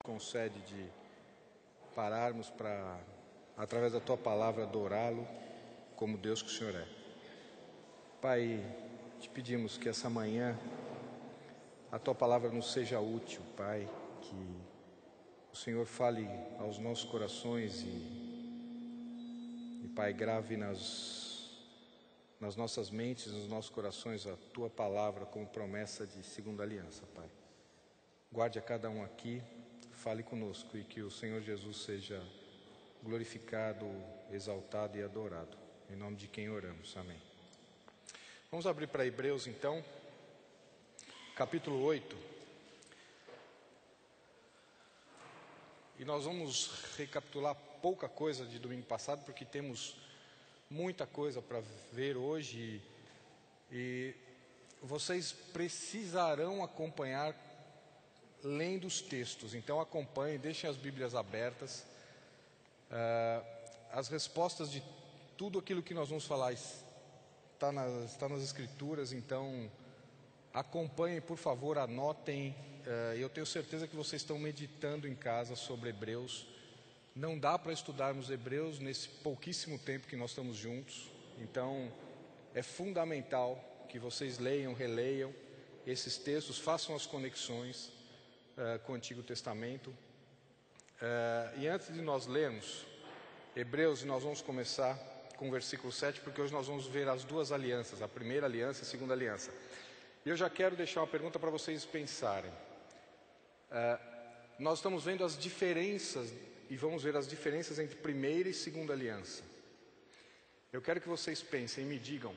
concede de pararmos para, através da Tua palavra, adorá-lo como Deus que o Senhor é. Pai, te pedimos que essa manhã a Tua palavra nos seja útil, Pai, que o Senhor fale aos nossos corações e Pai, grave nas nossas mentes, nos nossos corações a Tua palavra como promessa de segunda aliança, Pai. Guarde a cada um aqui, fale conosco e que o Senhor Jesus seja glorificado, exaltado e adorado. Em nome de quem oramos, amém. Vamos abrir para Hebreus então, capítulo 8. E nós vamos recapitular pouca coisa de domingo passado, porque temos muita coisa para ver hoje. E vocês precisarão acompanhar lendo os textos. Então acompanhem, deixem as Bíblias abertas. As respostas de tudo aquilo que nós vamos falar está nas Escrituras, então acompanhem, por favor, anotem. Eu tenho certeza que vocês estão meditando em casa sobre Hebreus. Não dá para estudarmos Hebreus nesse pouquíssimo tempo que nós estamos juntos, então é fundamental que vocês leiam, releiam esses textos, façam as conexões com o Antigo Testamento. E antes de nós lermos Hebreus, nós vamos começar com o versículo 7, porque hoje nós vamos ver as duas alianças, a primeira aliança e a segunda aliança. E eu já quero deixar uma pergunta para vocês pensarem. Nós estamos vendo as diferenças, e vamos ver as diferenças entre primeira e segunda aliança. Eu quero que vocês pensem e me digam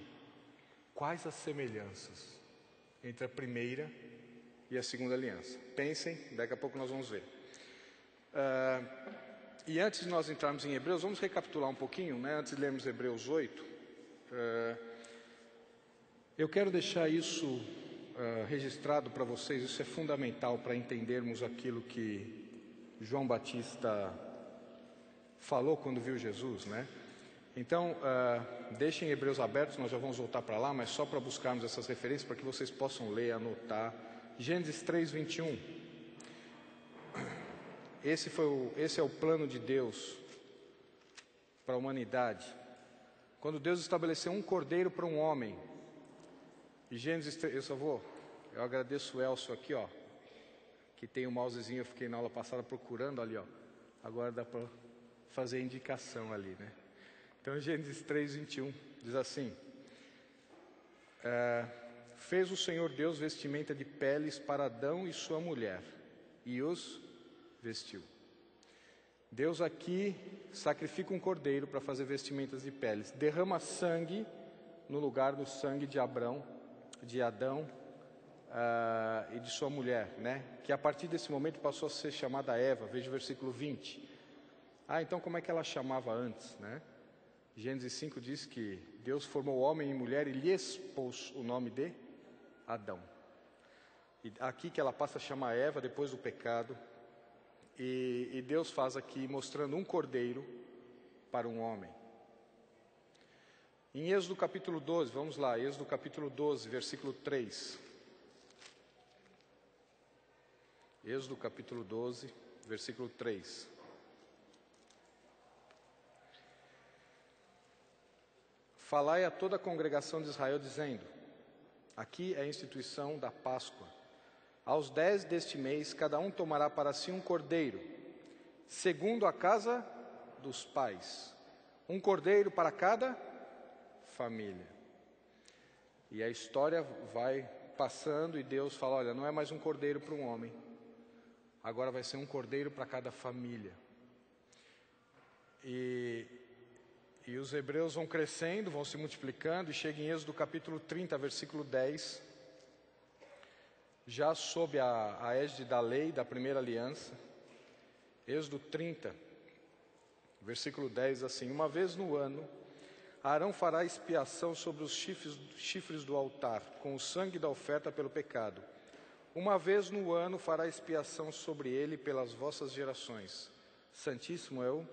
quais as semelhanças entre a primeira e a segunda aliança. Pensem, daqui a pouco nós vamos ver. E antes de nós entrarmos em Hebreus, vamos recapitular um pouquinho, né? Antes de lermos Hebreus 8, eu quero deixar isso registrado para vocês. Isso é fundamental para entendermos aquilo que João Batista falou quando viu Jesus, né? Então, deixem Hebreus abertos, nós já vamos voltar para lá, mas só para buscarmos essas referências, para que vocês possam ler, anotar. Gênesis 3:21. Esse é o plano de Deus para a humanidade. Quando Deus estabeleceu um cordeiro para um homem. E Gênesis 3, eu agradeço o Elcio aqui, ó, que tem o mousezinho, eu fiquei na aula passada procurando ali, ó. Agora dá para fazer indicação ali, né? Então Gênesis 3:21 diz assim: fez o Senhor Deus vestimenta de peles para Adão e sua mulher, e os vestiu. Deus aqui sacrifica um cordeiro para fazer vestimentas de peles, derrama sangue no lugar do sangue de Adão e de sua mulher, né? Que a partir desse momento passou a ser chamada Eva. Veja o versículo 20. Então como é que ela chamava antes, né? Gênesis 5 diz que Deus formou homem e mulher e lhes pôs o nome de Adão. E aqui que ela passa a chamar Eva depois do pecado. E Deus faz aqui mostrando um cordeiro para um homem. Em Êxodo capítulo 12, vamos lá, Êxodo capítulo 12, versículo 3. Êxodo capítulo 12, versículo 3. Falai a toda a congregação de Israel, dizendo, aqui é a instituição da Páscoa. Aos 10 deste mês, cada um tomará para si um cordeiro, segundo a casa dos pais. Um cordeiro para cada família. E a história vai passando e Deus fala, olha, não é mais um cordeiro para um homem. Agora vai ser um cordeiro para cada família. E os hebreus vão crescendo, vão se multiplicando, e chega em Êxodo capítulo 30, versículo 10, já sob a égide da lei da primeira aliança. Êxodo 30, versículo 10, assim: uma vez no ano, Arão fará expiação sobre os chifres do altar, com o sangue da oferta pelo pecado. Uma vez no ano fará expiação sobre ele pelas vossas gerações. Santíssimo é o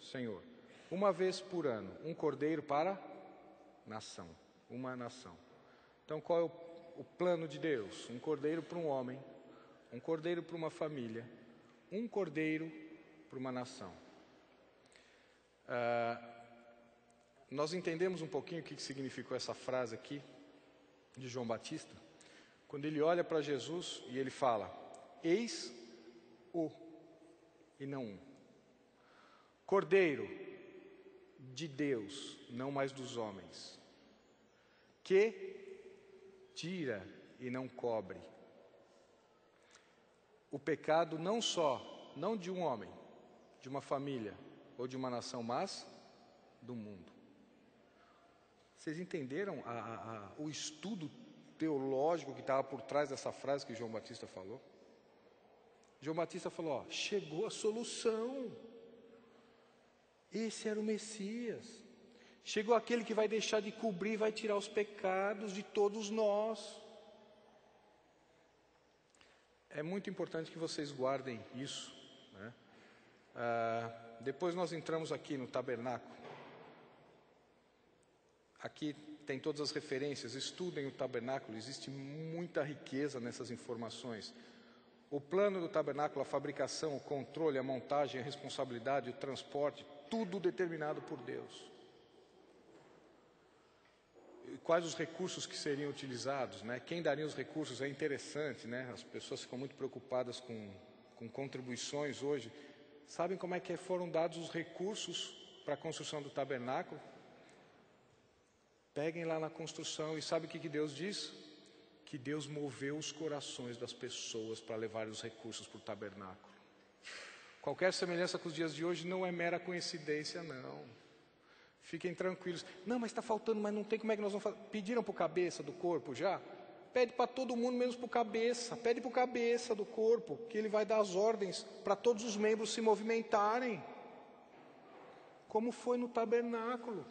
Senhor. Uma vez por ano, um cordeiro para nação, uma nação. Então qual é o plano de Deus? Um cordeiro para um homem, um cordeiro para uma família, Um cordeiro para uma nação. Nós entendemos um pouquinho o que significou essa frase aqui de João Batista, quando ele olha para Jesus e ele fala: eis o, e não um. Cordeiro de Deus, não mais dos homens, que tira e não cobre o pecado não de um homem, de uma família ou de uma nação, mas do mundo. Vocês entenderam o estudo teológico que estava por trás dessa frase que João Batista falou? João Batista falou: ó, chegou a solução. Esse era o Messias. Chegou aquele que vai deixar de cobrir, vai tirar os pecados de todos nós. É muito importante que vocês guardem isso, né? Depois nós entramos aqui no tabernáculo. Aqui tem todas as referências, estudem o tabernáculo, existe muita riqueza nessas informações. O plano do tabernáculo, a fabricação, o controle, a montagem, a responsabilidade, o transporte, tudo determinado por Deus. E quais os recursos que seriam utilizados, né? Quem daria os recursos? É interessante, né? As pessoas ficam muito preocupadas com contribuições hoje. Sabem como é que foram dados os recursos para a construção do tabernáculo? Peguem lá na construção e sabe o que Deus diz? Que Deus moveu os corações das pessoas para levar os recursos para o tabernáculo. Qualquer semelhança com os dias de hoje não é mera coincidência, não. Fiquem tranquilos. Não, mas está faltando, mas não tem, como é que nós vamos fazer? Pediram para o cabeça do corpo já? Pede para todo mundo, menos para o cabeça. Pede para o cabeça do corpo, que ele vai dar as ordens para todos os membros se movimentarem. Como foi no tabernáculo.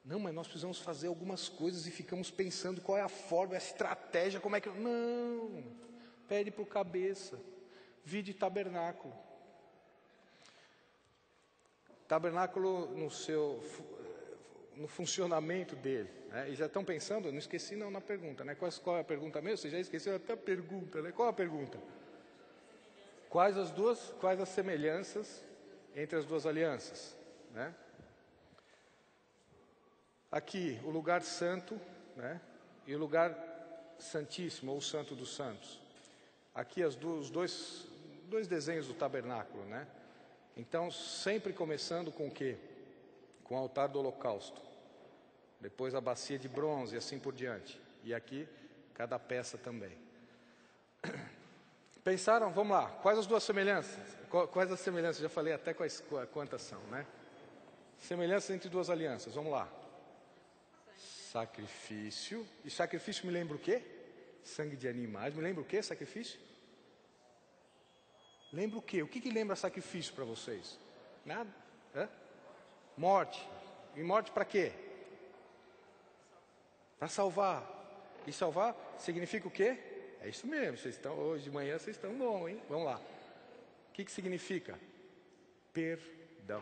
Não, mas nós precisamos fazer algumas coisas e ficamos pensando qual é a forma, a estratégia, como é que... Não, pede para o cabeça. Vide tabernáculo. Tabernáculo no funcionamento dele, né? E já estão pensando, não esqueci não na pergunta, né? Qual é a pergunta mesmo? Você já esqueceu até a pergunta, né? Qual a pergunta? Quais as semelhanças entre as duas alianças, né? Aqui, o lugar santo, né? E o lugar santíssimo, ou santo dos santos. Aqui os dois desenhos do tabernáculo, né? Então, sempre começando com o quê? Com o altar do holocausto. Depois a bacia de bronze e assim por diante. E aqui, cada peça também. Pensaram? Vamos lá. Quais as duas semelhanças? Quais as semelhanças? Já falei até quantas são, né? Semelhanças entre duas alianças. Vamos lá. Sacrifício. E sacrifício me lembra o quê? Sangue de animais. Me lembra o quê, sacrifício? Lembra o quê? O que lembra sacrifício para vocês? Nada? Morte. E morte para quê? Para salvar. E salvar significa o quê? É isso mesmo. Hoje de manhã vocês estão bom, hein? Vamos lá. O que significa? Perdão.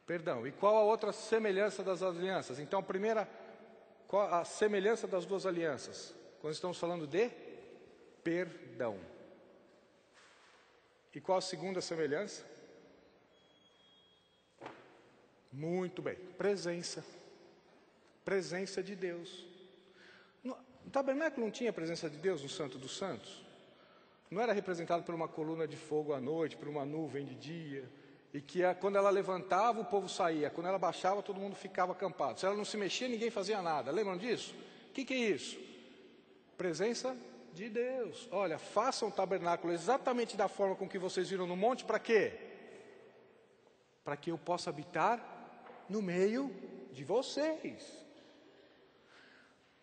Perdão. E qual a outra semelhança das alianças? Então, a primeira, qual a semelhança das duas alianças? Quando estamos falando de perdão. E qual a segunda semelhança? Muito bem. Presença. Presença de Deus. No tabernáculo não tinha a presença de Deus no Santo dos Santos? Não era representado por uma coluna de fogo à noite, por uma nuvem de dia? E que quando ela levantava, o povo saía. Quando ela baixava, todo mundo ficava acampado. Se ela não se mexia, ninguém fazia nada. Lembram disso? O que é isso? Presença de Deus. Olha, façam o tabernáculo exatamente da forma com que vocês viram no monte. Para quê? Para que eu possa habitar no meio de vocês.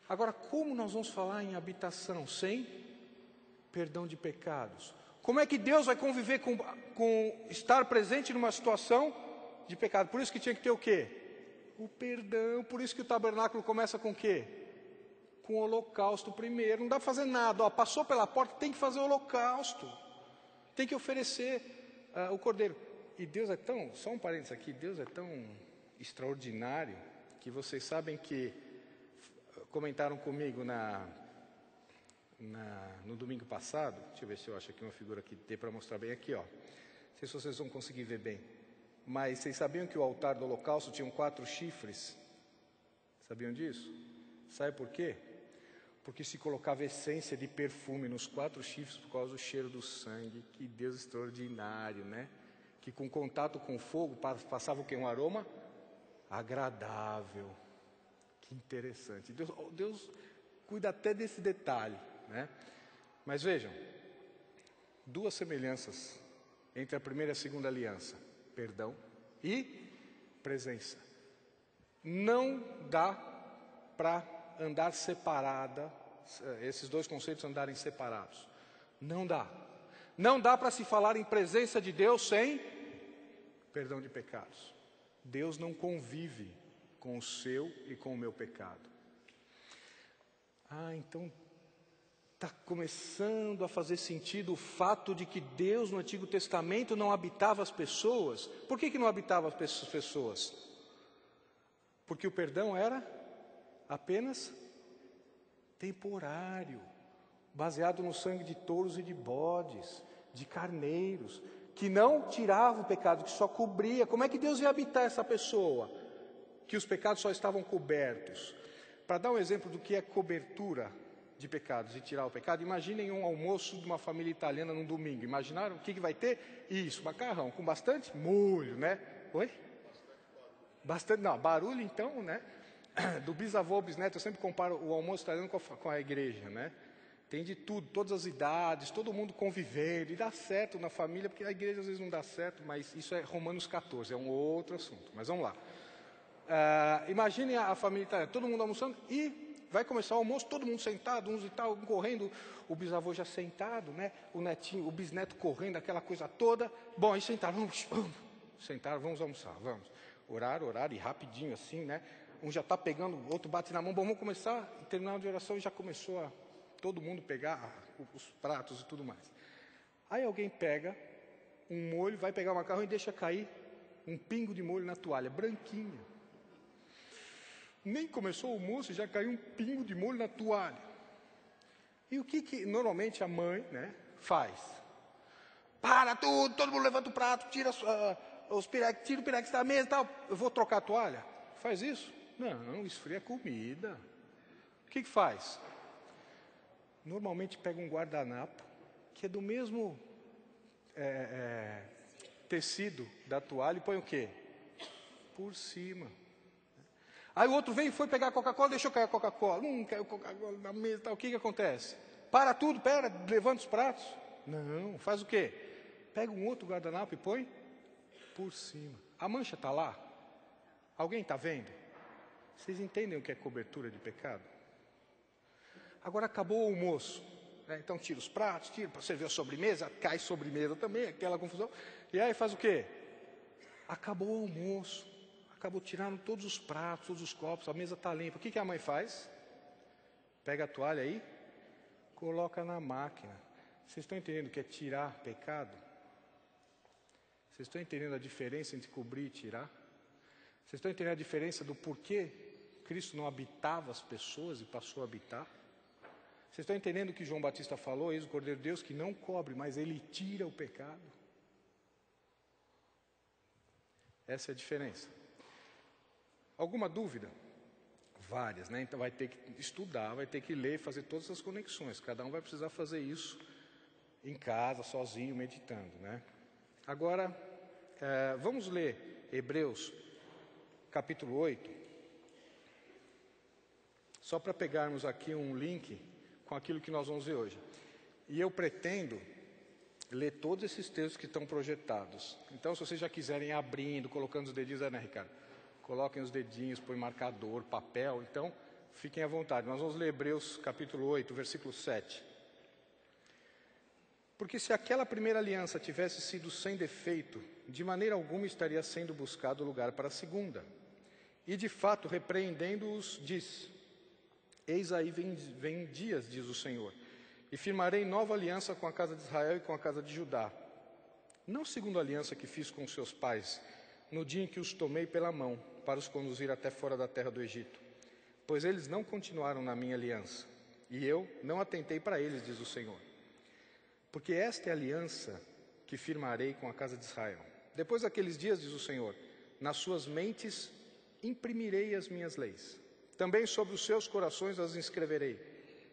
Agora, como nós vamos falar em habitação sem perdão de pecados? Como é que Deus vai conviver com estar presente numa situação de pecado? Por isso que tinha que ter o quê? O perdão. Por isso que o tabernáculo começa com o quê? Com o holocausto primeiro. Não dá para fazer nada. Ó, passou pela porta, tem que fazer o holocausto. Tem que oferecer o cordeiro. E Deus é tão, só um parênteses aqui, Deus é tão extraordinário que vocês sabem que comentaram comigo no domingo passado. Deixa eu ver se eu acho aqui uma figura que dê para mostrar bem aqui, ó. Não sei se vocês vão conseguir ver bem. Mas vocês sabiam que o altar do holocausto tinha 4 chifres? Sabiam disso? Sabe por quê? Porque se colocava essência de perfume nos 4 chifres por causa do cheiro do sangue. Que Deus extraordinário, né? Que com contato com o fogo passava o quê? Um aroma agradável. Que interessante. Deus cuida até desse detalhe, né? Mas vejam, 2 semelhanças entre a primeira e a segunda aliança: perdão e presença. Não dá para andar separada, esses 2 conceitos andarem separados. Não dá. Não dá para se falar em presença de Deus sem perdão de pecados. Deus não convive com o seu e com o meu pecado. Então está começando a fazer sentido o fato de que Deus no Antigo Testamento não habitava as pessoas. Por que não habitava as pessoas? Porque o perdão era apenas temporário, baseado no sangue de touros e de bodes, de carneiros, que não tirava o pecado, que só cobria. Como é que Deus ia habitar essa pessoa? Que os pecados só estavam cobertos. Para dar um exemplo do que é cobertura de pecados e tirar o pecado, imaginem um almoço de uma família italiana num domingo. Imaginaram o que vai ter? Isso, macarrão com bastante molho, né? Oi? Bastante, não, barulho então, né? Do bisavô ao bisneto, eu sempre comparo o almoço italiano com a igreja, né? Tem de tudo, todas as idades, todo mundo convivendo, e dá certo na família, porque a igreja às vezes não dá certo, mas isso é Romanos 14, é um outro assunto. Mas vamos lá. Imaginem a família italiana, todo mundo almoçando, e vai começar o almoço, todo mundo sentado, uns e tal, um correndo, o bisavô já sentado, né? O netinho, o bisneto correndo, aquela coisa toda. Bom, aí sentaram, sentaram, vamos almoçar, vamos. Orar, e rapidinho assim, né? Um já está pegando, o outro bate na mão, bom, vamos começar, e terminar de oração, e já começou a todo mundo pegar os pratos e tudo mais. Aí alguém pega um molho, vai pegar o macarrão e deixa cair um pingo de molho na toalha, branquinha. Nem começou o almoço, já caiu um pingo de molho na toalha. E o que normalmente a mãe, né, faz? Para tudo, todo mundo levanta o prato, tira os pirex, tira o pirex da mesa e tal. Eu vou trocar a toalha? Faz isso? Não, esfria a comida. O que faz? Normalmente pega um guardanapo, que é do mesmo tecido da toalha, e põe o quê? Por cima. Aí o outro veio e foi pegar a Coca-Cola, deixou cair a Coca-Cola. Caiu a Coca-Cola na mesa e tal. O que acontece? Para tudo, levanta os pratos. Não, faz o quê? Pega um outro guardanapo e põe por cima. A mancha está lá? Alguém está vendo? Vocês entendem o que é cobertura de pecado? Agora acabou o almoço, né? Então tira os pratos, tira para servir a sobremesa, cai sobremesa também, aquela confusão. E aí faz o quê? Acabou o almoço, tiraram todos os pratos, todos os copos, a mesa está limpa. O que a mãe faz? Pega a toalha aí, coloca na máquina. Vocês estão entendendo o que é tirar pecado? Vocês estão entendendo a diferença entre cobrir e tirar? Vocês estão entendendo a diferença do porquê Cristo não habitava as pessoas e passou a habitar? Vocês estão entendendo o que João Batista falou? Eis o Cordeiro de Deus que não cobre, mas ele tira o pecado. Essa é a diferença. Alguma dúvida? Várias, né? Então vai ter que estudar, vai ter que ler, fazer todas essas conexões. Cada um vai precisar fazer isso em casa, sozinho, meditando, né? Agora, vamos ler Hebreus, capítulo 8. Só para pegarmos aqui um link com aquilo que nós vamos ver hoje. E eu pretendo ler todos esses textos que estão projetados. Então, se vocês já quiserem ir abrindo, colocando os dedinhos, né, Ricardo? Coloquem os dedinhos, põe marcador, papel. Então, fiquem à vontade. Nós vamos ler Hebreus, capítulo 8, versículo 7. Porque se aquela primeira aliança tivesse sido sem defeito, de maneira alguma estaria sendo buscado lugar para a segunda. E, de fato, repreendendo-os, diz: eis aí vem dias, diz o Senhor, e firmarei nova aliança com a casa de Israel e com a casa de Judá. Não segundo a aliança que fiz com seus pais, no dia em que os tomei pela mão, para os conduzir até fora da terra do Egito. Pois eles não continuaram na minha aliança, e eu não atentei para eles, diz o Senhor. Porque esta é a aliança que firmarei com a casa de Israel. Depois daqueles dias, diz o Senhor, nas suas mentes imprimirei as minhas leis. Também sobre os seus corações as inscreverei.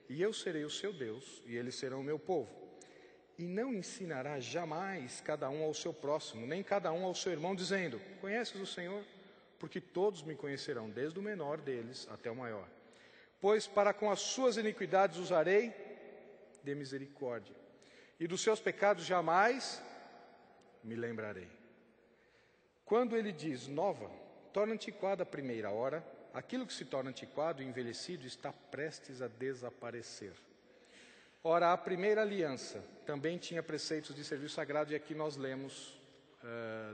E eu serei o seu Deus, e eles serão o meu povo. E não ensinará jamais cada um ao seu próximo, nem cada um ao seu irmão, dizendo, conheces o Senhor? Porque todos me conhecerão, desde o menor deles até o maior. Pois para com as suas iniquidades usarei de misericórdia, e dos seus pecados jamais me lembrarei. Quando ele diz nova, torna antiquada a primeira hora, aquilo que se torna antiquado e envelhecido está prestes a desaparecer. Ora, a primeira aliança também tinha preceitos de serviço sagrado, e aqui nós lemos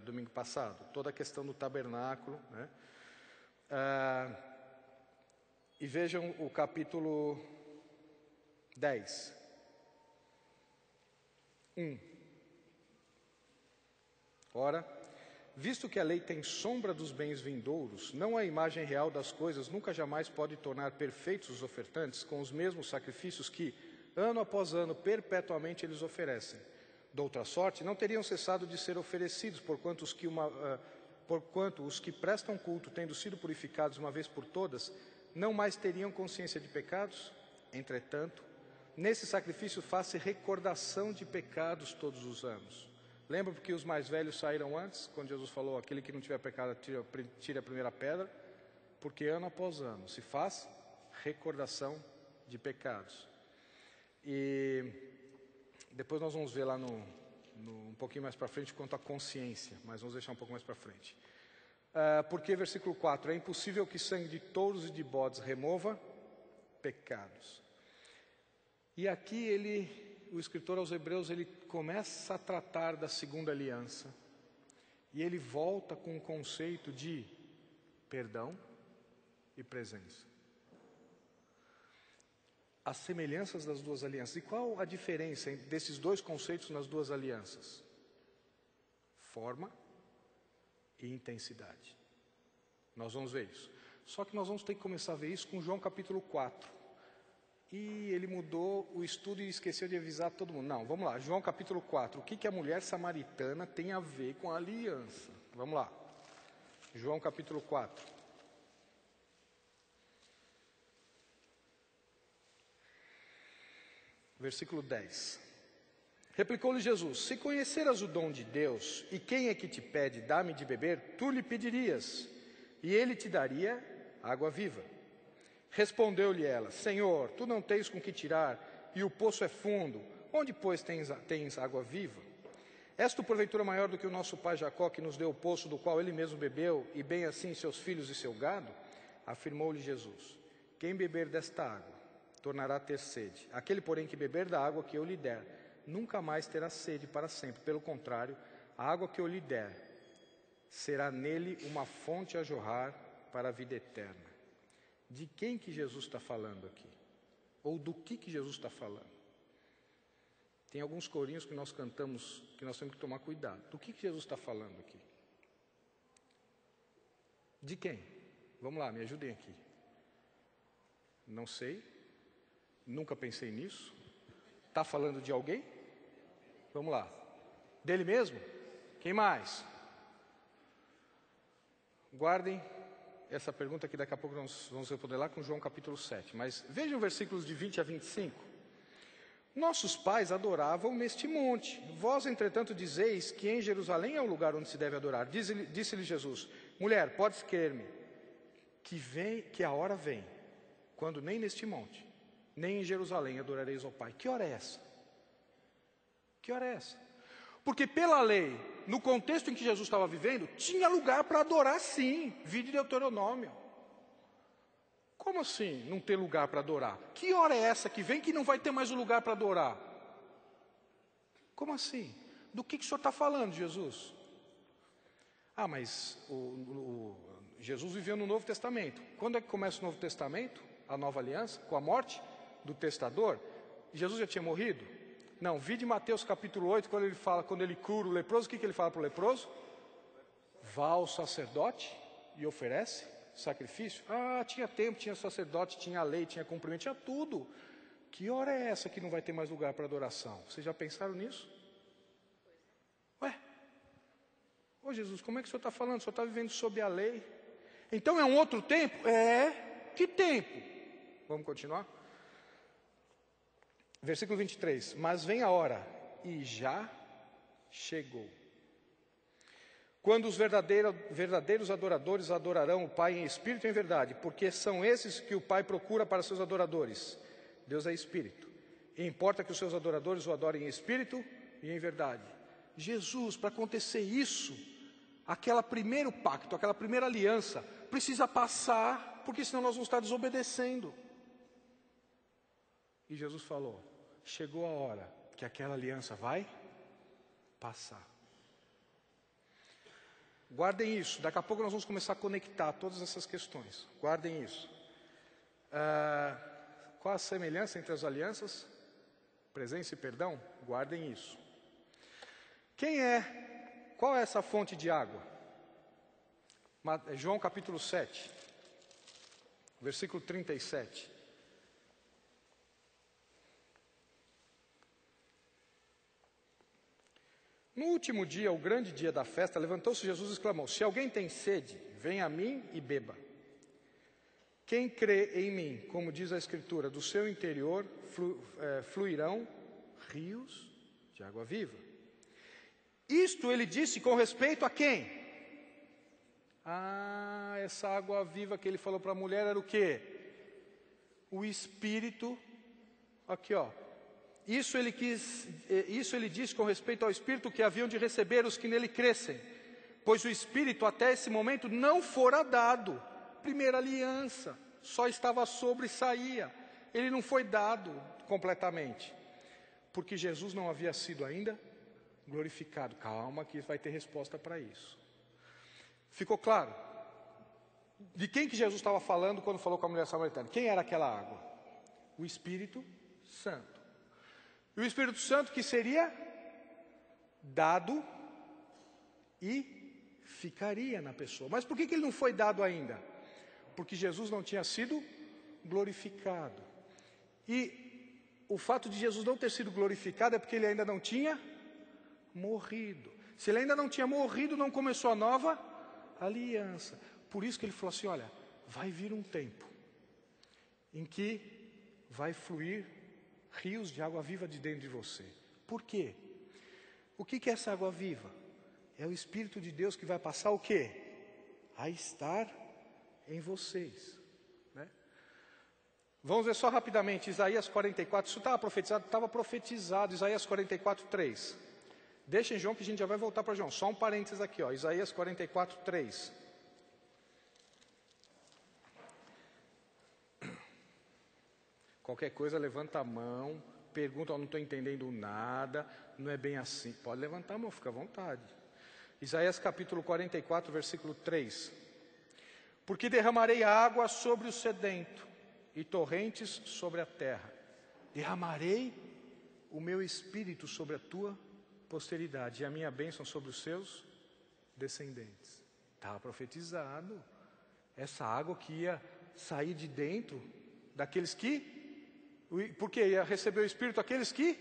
domingo passado, toda a questão do tabernáculo, né? E vejam o capítulo 10. 1. Ora, visto que a lei tem sombra dos bens vindouros, não a imagem real das coisas nunca jamais pode tornar perfeitos os ofertantes com os mesmos sacrifícios que, ano após ano, perpetuamente eles oferecem. De outra sorte, não teriam cessado de ser oferecidos, porquanto os que prestam culto, tendo sido purificados uma vez por todas, não mais teriam consciência de pecados. Entretanto, nesse sacrifício faz-se recordação de pecados todos os anos. Lembra porque os mais velhos saíram antes, quando Jesus falou, aquele que não tiver pecado, tire a primeira pedra, porque ano após ano se faz recordação de pecados. E depois nós vamos ver lá um pouquinho mais para frente quanto à consciência, mas vamos deixar um pouco mais para frente. Porque, versículo 4, é impossível que sangue de touros e de bodes remova pecados. E aqui o escritor aos Hebreus, ele começa a tratar da segunda aliança, e ele volta com o conceito de perdão e presença. As semelhanças das duas alianças. E qual a diferença desses dois conceitos nas duas alianças? Forma e intensidade. Nós vamos ver isso. Só que nós vamos ter que começar a ver isso com João capítulo 4. E ele mudou o estudo e esqueceu de avisar todo mundo. Não, vamos lá, João capítulo 4. O que a mulher samaritana tem a ver com a aliança? Vamos lá. João capítulo 4. Versículo 10. Replicou-lhe Jesus, se conheceras o dom de Deus, e quem é que te pede, dá-me de beber, tu lhe pedirias, e ele te daria água viva. Respondeu-lhe ela, Senhor, tu não tens com que tirar, e o poço é fundo, onde, pois, tens água viva? És tu, porventura, maior do que o nosso pai Jacó, que nos deu o poço do qual ele mesmo bebeu, e bem assim seus filhos e seu gado? Afirmou-lhe Jesus, quem beber desta água, tornará a ter sede. Aquele, porém, que beber da água que eu lhe der, nunca mais terá sede para sempre. Pelo contrário, a água que eu lhe der será nele uma fonte a jorrar para a vida eterna. De quem que Jesus está falando aqui? Ou do que Jesus está falando? Tem alguns corinhos que nós cantamos, que nós temos que tomar cuidado. Do que Jesus está falando aqui? De quem? Vamos lá, me ajudem aqui. Não sei. Nunca pensei nisso. Está falando de alguém? Vamos lá. Dele mesmo? Quem mais? Guardem essa pergunta que daqui a pouco nós vamos responder lá com João capítulo 7. Mas vejam versículos de 20 a 25. Nossos pais adoravam neste monte. Vós, entretanto, dizeis que em Jerusalém é o lugar onde se deve adorar. Disse-lhe Jesus, mulher, podes crer-me, que a hora vem, quando nem neste monte, nem em Jerusalém adorareis ao Pai. Que hora é essa? Que hora é essa? Porque pela lei, no contexto em que Jesus estava vivendo, tinha lugar para adorar sim. Vide Deuteronômio. Como assim não ter lugar para adorar? Que hora é essa que vem que não vai ter mais um lugar para adorar? Como assim? Do que o senhor está falando, Jesus? Ah, mas Jesus viveu no Novo Testamento. Quando é que começa o Novo Testamento? A nova aliança? Com a morte do testador? Jesus já tinha morrido? Não, vide Mateus capítulo 8, quando ele cura o leproso, o que ele fala para o leproso? Vá ao sacerdote e oferece sacrifício. Ah, tinha tempo, tinha sacerdote, tinha lei, tinha cumprimento, tinha tudo. Que hora é essa que não vai ter mais lugar para adoração? Vocês já pensaram nisso? Ué? Ô Jesus, como é que o senhor está falando? O senhor está vivendo sob a lei? Então é um outro tempo? É. Que tempo? Vamos continuar? Versículo 23. Mas vem a hora, e já chegou, quando os verdadeiros adoradores adorarão o Pai em espírito e em verdade, porque são esses que o Pai procura para seus adoradores. Deus é espírito, e importa que os seus adoradores o adorem em espírito e em verdade. Jesus, para acontecer isso, aquele primeiro pacto, aquela primeira aliança, precisa passar, porque senão nós vamos estar desobedecendo. E Jesus falou, chegou a hora que aquela aliança vai passar. Guardem isso, daqui a pouco nós vamos começar a conectar todas essas questões. Guardem isso. Qual a semelhança entre as alianças? Presença e perdão? Guardem isso. Qual é essa fonte de água? João capítulo 7, versículo 37. No último dia, o grande dia da festa, levantou-se Jesus e exclamou, se alguém tem sede, venha a mim e beba. Quem crê em mim, como diz a Escritura, do seu interior fluirão rios de água viva. Isto ele disse com respeito a quem? Essa água viva que ele falou para a mulher era o quê? O Espírito, aqui ó. Isso ele disse com respeito ao Espírito que haviam de receber os que nele crescem, pois o Espírito até esse momento não fora dado. Primeira aliança, só estava sobre e saía. Ele não foi dado completamente, porque Jesus não havia sido ainda glorificado. Calma que vai ter resposta para isso. Ficou claro? De quem que Jesus estava falando quando falou com a mulher samaritana? Quem era aquela água? O Espírito Santo. E o Espírito Santo que seria dado e ficaria na pessoa. Mas por que ele não foi dado ainda? Porque Jesus não tinha sido glorificado. E o fato de Jesus não ter sido glorificado é porque ele ainda não tinha morrido. Se ele ainda não tinha morrido, não começou a nova aliança. Por isso que ele falou assim, olha, vai vir um tempo em que vai fluir rios de água viva de dentro de você. Por quê? O que é essa água viva? É o Espírito de Deus que vai passar o quê? A estar em vocês. Né? Vamos ver só rapidamente, Isaías 44, isso estava profetizado? Estava profetizado, Isaías 44, 3. Deixem João que a gente já vai voltar para João. Só um parênteses aqui, ó, Isaías 44, 3. Qualquer coisa, levanta a mão, pergunta, não estou entendendo nada, não é bem assim. Pode levantar a mão, fica à vontade. Isaías capítulo 44, versículo 3. Porque derramarei água sobre o sedento e torrentes sobre a terra. Derramarei o meu espírito sobre a tua posteridade e a minha bênção sobre os seus descendentes. Estava profetizado. Essa água que ia sair de dentro daqueles que... Porque ia receber o Espírito aqueles que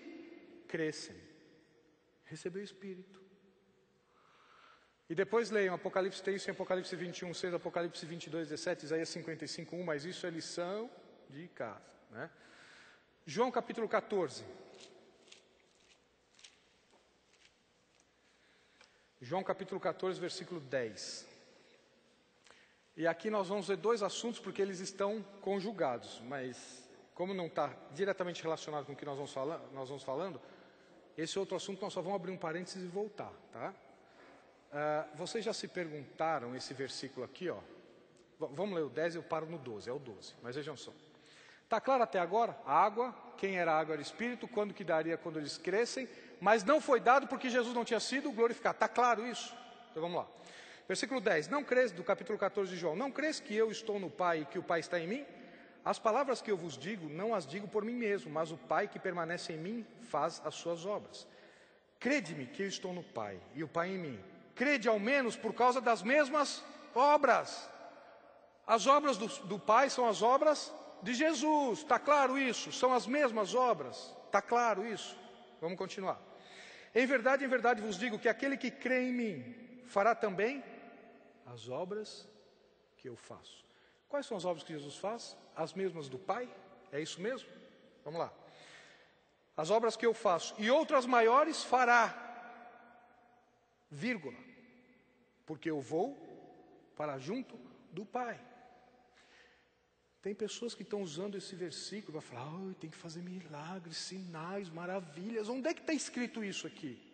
crescem. Receber o Espírito. E depois leiam Apocalipse, tem isso em Apocalipse 21, 6, Apocalipse 22, 17, Isaías 55, 1, mas isso é lição de casa. Né? João capítulo 14. João capítulo 14, versículo 10. E aqui nós vamos ver dois assuntos porque eles estão conjugados, mas... como não está diretamente relacionado com o que nós vamos falando, esse outro assunto nós só vamos abrir um parênteses e voltar, tá? Vocês já se perguntaram esse versículo aqui, ó. Vamos ler o 10, eu paro no 12, é o 12, mas vejam só. Está claro até agora? A água, quem era a água era Espírito, quando que daria quando eles crescem, mas não foi dado porque Jesus não tinha sido glorificado. Está claro isso? Então vamos lá. Versículo 10, não crês, do capítulo 14 de João, não crês que eu estou no Pai e que o Pai está em mim? As palavras que eu vos digo, não as digo por mim mesmo, mas o Pai que permanece em mim faz as suas obras. Crede-me que eu estou no Pai e o Pai em mim. Crede ao menos por causa das mesmas obras. As obras do Pai são as obras de Jesus. Está claro isso? São as mesmas obras. Está claro isso? Vamos continuar. Em verdade vos digo que aquele que crê em mim fará também as obras que eu faço. Quais são as obras que Jesus faz? As mesmas do Pai? É isso mesmo? Vamos lá. As obras que eu faço e outras maiores fará, vírgula, porque eu vou para junto do Pai. Tem pessoas que estão usando esse versículo para falar, tem que fazer milagres, sinais, maravilhas. Onde é que está escrito isso aqui?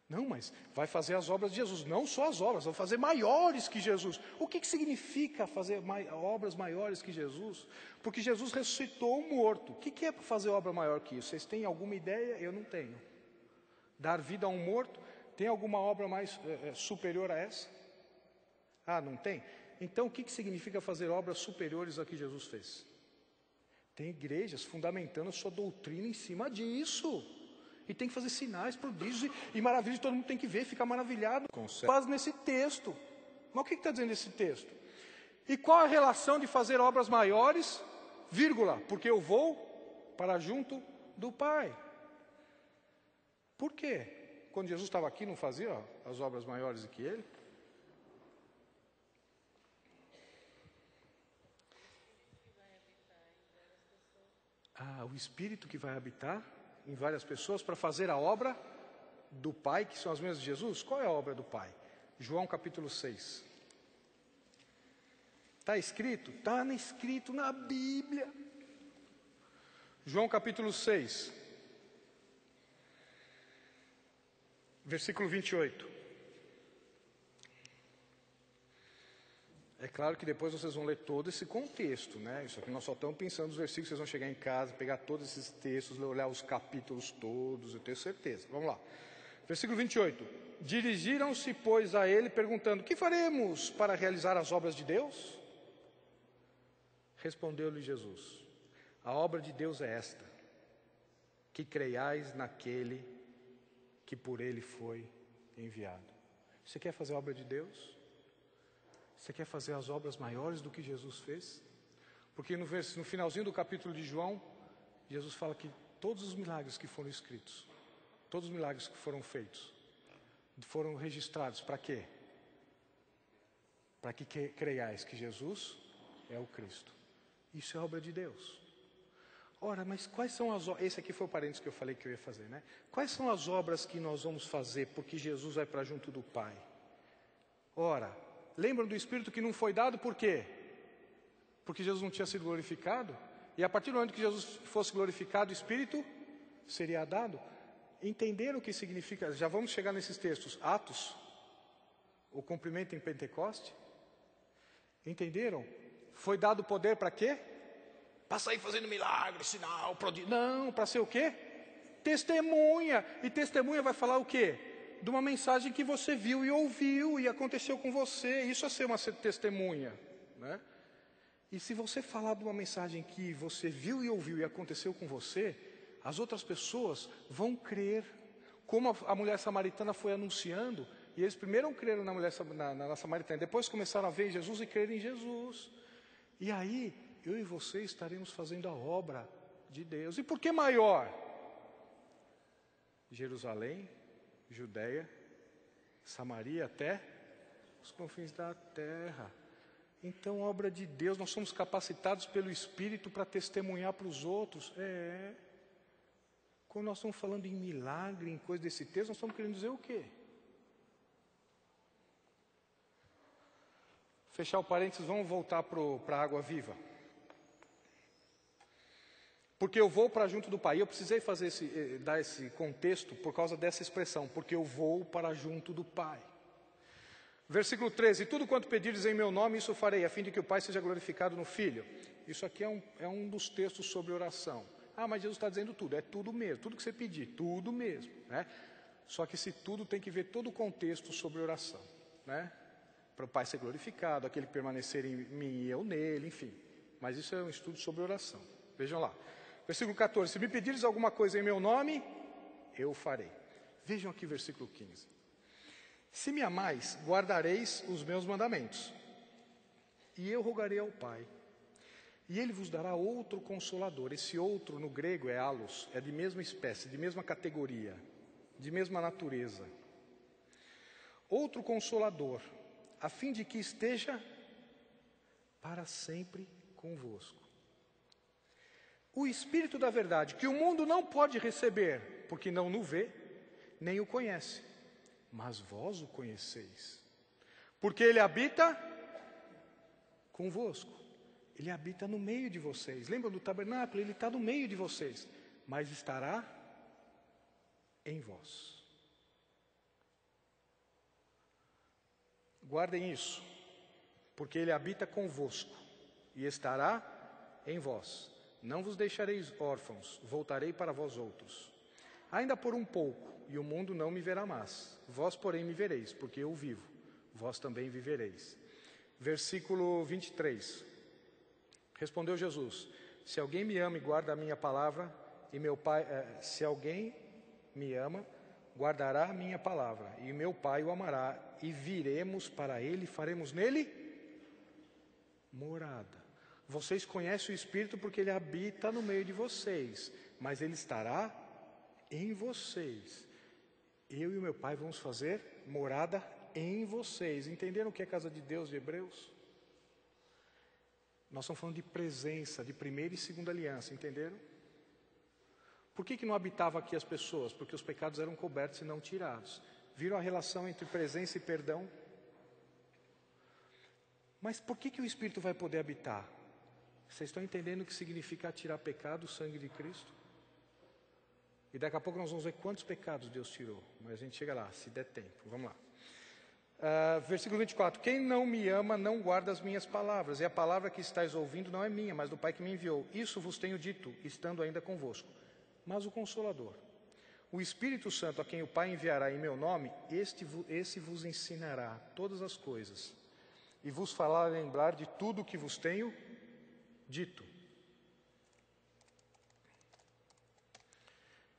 Não, mas vai fazer as obras de Jesus. Não só as obras, vai fazer maiores que Jesus. O que significa fazer obras maiores que Jesus? Porque Jesus ressuscitou o morto. O que é para fazer obra maior que isso? Vocês têm alguma ideia? Eu não tenho. Dar vida a um morto, tem alguma obra mais superior a essa? Ah, não tem? Então, o que significa fazer obras superiores a que Jesus fez? Tem igrejas fundamentando a sua doutrina em cima disso. E tem que fazer sinais, prodígios e maravilhas. Todo mundo tem que ver, ficar maravilhado. Faz nesse texto. Mas o que está dizendo esse texto? E qual a relação de fazer obras maiores, vírgula, porque eu vou para junto do Pai? Por quê? Quando Jesus estava aqui, não fazia as obras maiores do que Ele? O Espírito que vai habitar em várias pessoas para fazer a obra do Pai, que são as mesmas de Jesus. Qual é a obra do Pai? João capítulo 6. Está escrito? Está escrito na Bíblia. João capítulo 6, versículo 28. É claro que depois vocês vão ler todo esse contexto, né? Isso aqui nós só estamos pensando nos versículos, vocês vão chegar em casa, pegar todos esses textos, olhar os capítulos todos, eu tenho certeza. Vamos lá. Versículo 28. Dirigiram-se, pois, a ele, perguntando, que faremos para realizar as obras de Deus? Respondeu-lhe Jesus, a obra de Deus é esta, que creiais naquele que por ele foi enviado. Você quer fazer a obra de Deus? Você quer fazer as obras maiores do que Jesus fez? Porque no finalzinho do capítulo de João, Jesus fala que todos os milagres que foram escritos, todos os milagres que foram feitos, foram registrados para quê? Para que creiais que Jesus é o Cristo. Isso é obra de Deus. Ora, mas quais são as obras? Esse aqui foi o parênteses que eu falei que eu ia fazer, né? Quais são as obras que nós vamos fazer porque Jesus vai para junto do Pai? Ora, lembram do Espírito que não foi dado por quê? Porque Jesus não tinha sido glorificado? E a partir do momento que Jesus fosse glorificado, o Espírito seria dado? Entenderam o que significa? Já vamos chegar nesses textos. Atos, o cumprimento em Pentecoste. Entenderam? Foi dado poder para quê? Para sair fazendo milagre, sinal, prodígio. Não, para ser o quê? Testemunha. E testemunha vai falar o quê? De uma mensagem que você viu e ouviu e aconteceu com você. Isso é ser uma testemunha, né? E se você falar de uma mensagem que você viu e ouviu e aconteceu com você, as outras pessoas vão crer. Como a mulher samaritana foi anunciando, e eles primeiro creram na samaritana, depois começaram a ver Jesus e crer em Jesus. E aí, eu e você estaremos fazendo a obra de Deus. E por que maior? Jerusalém, Judeia, Samaria, até os confins da terra. Então, obra de Deus, nós somos capacitados pelo Espírito para testemunhar para os outros. Quando nós estamos falando em milagre, em coisa desse texto, nós estamos querendo dizer o quê? Fechar o parênteses, vamos voltar para a água viva. Porque eu vou para junto do Pai. Eu precisei dar esse contexto por causa dessa expressão. Porque eu vou para junto do Pai. Versículo 13. Tudo quanto pedires em meu nome, isso farei, a fim de que o Pai seja glorificado no Filho. Isso aqui é um dos textos sobre oração. Mas Jesus está dizendo tudo. É tudo mesmo. Tudo que você pedir. Tudo mesmo. Né? Só que esse tudo tem que ver todo o contexto sobre oração. Né? Para o Pai ser glorificado, aquele permanecer em mim e eu nele, enfim. Mas isso é um estudo sobre oração. Vejam lá. Versículo 14, se me pedires alguma coisa em meu nome, eu farei. Vejam aqui versículo 15. Se me amais, guardareis os meus mandamentos. E eu rogarei ao Pai, E ele vos dará outro consolador. Esse outro, no grego, é allos, é de mesma espécie, de mesma categoria, de mesma natureza. Outro consolador, a fim de que esteja para sempre convosco. O Espírito da verdade, que o mundo não pode receber, porque não o vê, nem o conhece. Mas vós o conheceis, porque ele habita convosco. Ele habita no meio de vocês. Lembram do tabernáculo? Ele está no meio de vocês, mas estará em vós. Guardem isso, porque ele habita convosco e estará em vós. Não vos deixareis órfãos, voltarei para vós outros. Ainda por um pouco, e o mundo não me verá mais. Vós, porém, me vereis, porque eu vivo. Vós também vivereis. Versículo 23. Respondeu Jesus: se alguém me ama e guarda a minha palavra, e meu Pai, se alguém me ama, guardará a minha palavra, e meu Pai o amará, e viremos para ele e faremos nele morada. Vocês conhecem o Espírito porque ele habita no meio de vocês, mas ele estará em vocês. Eu e o meu Pai vamos fazer morada em vocês. Entenderam o que é casa de Deus de Hebreus? Nós estamos falando de presença, de primeira e segunda aliança, entenderam? Por que não habitava aqui as pessoas? Porque os pecados eram cobertos e não tirados. Viram a relação entre presença e perdão? Mas por que o Espírito vai poder habitar? Vocês estão entendendo o que significa tirar pecado, o sangue de Cristo? E daqui a pouco nós vamos ver quantos pecados Deus tirou. Mas a gente chega lá, se der tempo. Vamos lá. Versículo 24. Quem não me ama não guarda as minhas palavras. E a palavra que estáis ouvindo não é minha, mas do Pai que me enviou. Isso vos tenho dito, estando ainda convosco. Mas o Consolador, o Espírito Santo, a quem o Pai enviará em meu nome, esse vos ensinará todas as coisas. E vos fará lembrar de tudo o que vos tenho dito.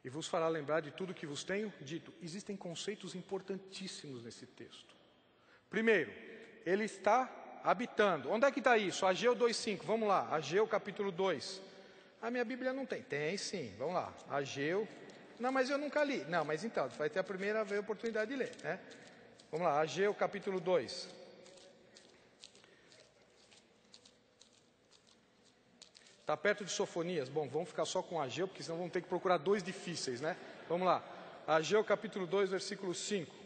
E vos fará lembrar de tudo que vos tenho dito. Existem conceitos importantíssimos nesse texto. Primeiro, ele está habitando. Onde é que está isso? Ageu 2,5. Vamos lá, Ageu capítulo 2. A minha Bíblia não tem. Tem sim, vamos lá. Ageu. Não, mas eu nunca li. Não, mas então, vai ter a primeira oportunidade de ler, né? Vamos lá, Ageu capítulo 2. Está perto de Sofonias. Bom, vamos ficar só com Ageu, porque senão vamos ter que procurar dois difíceis, né? Vamos lá. Ageu capítulo 2, versículo 5.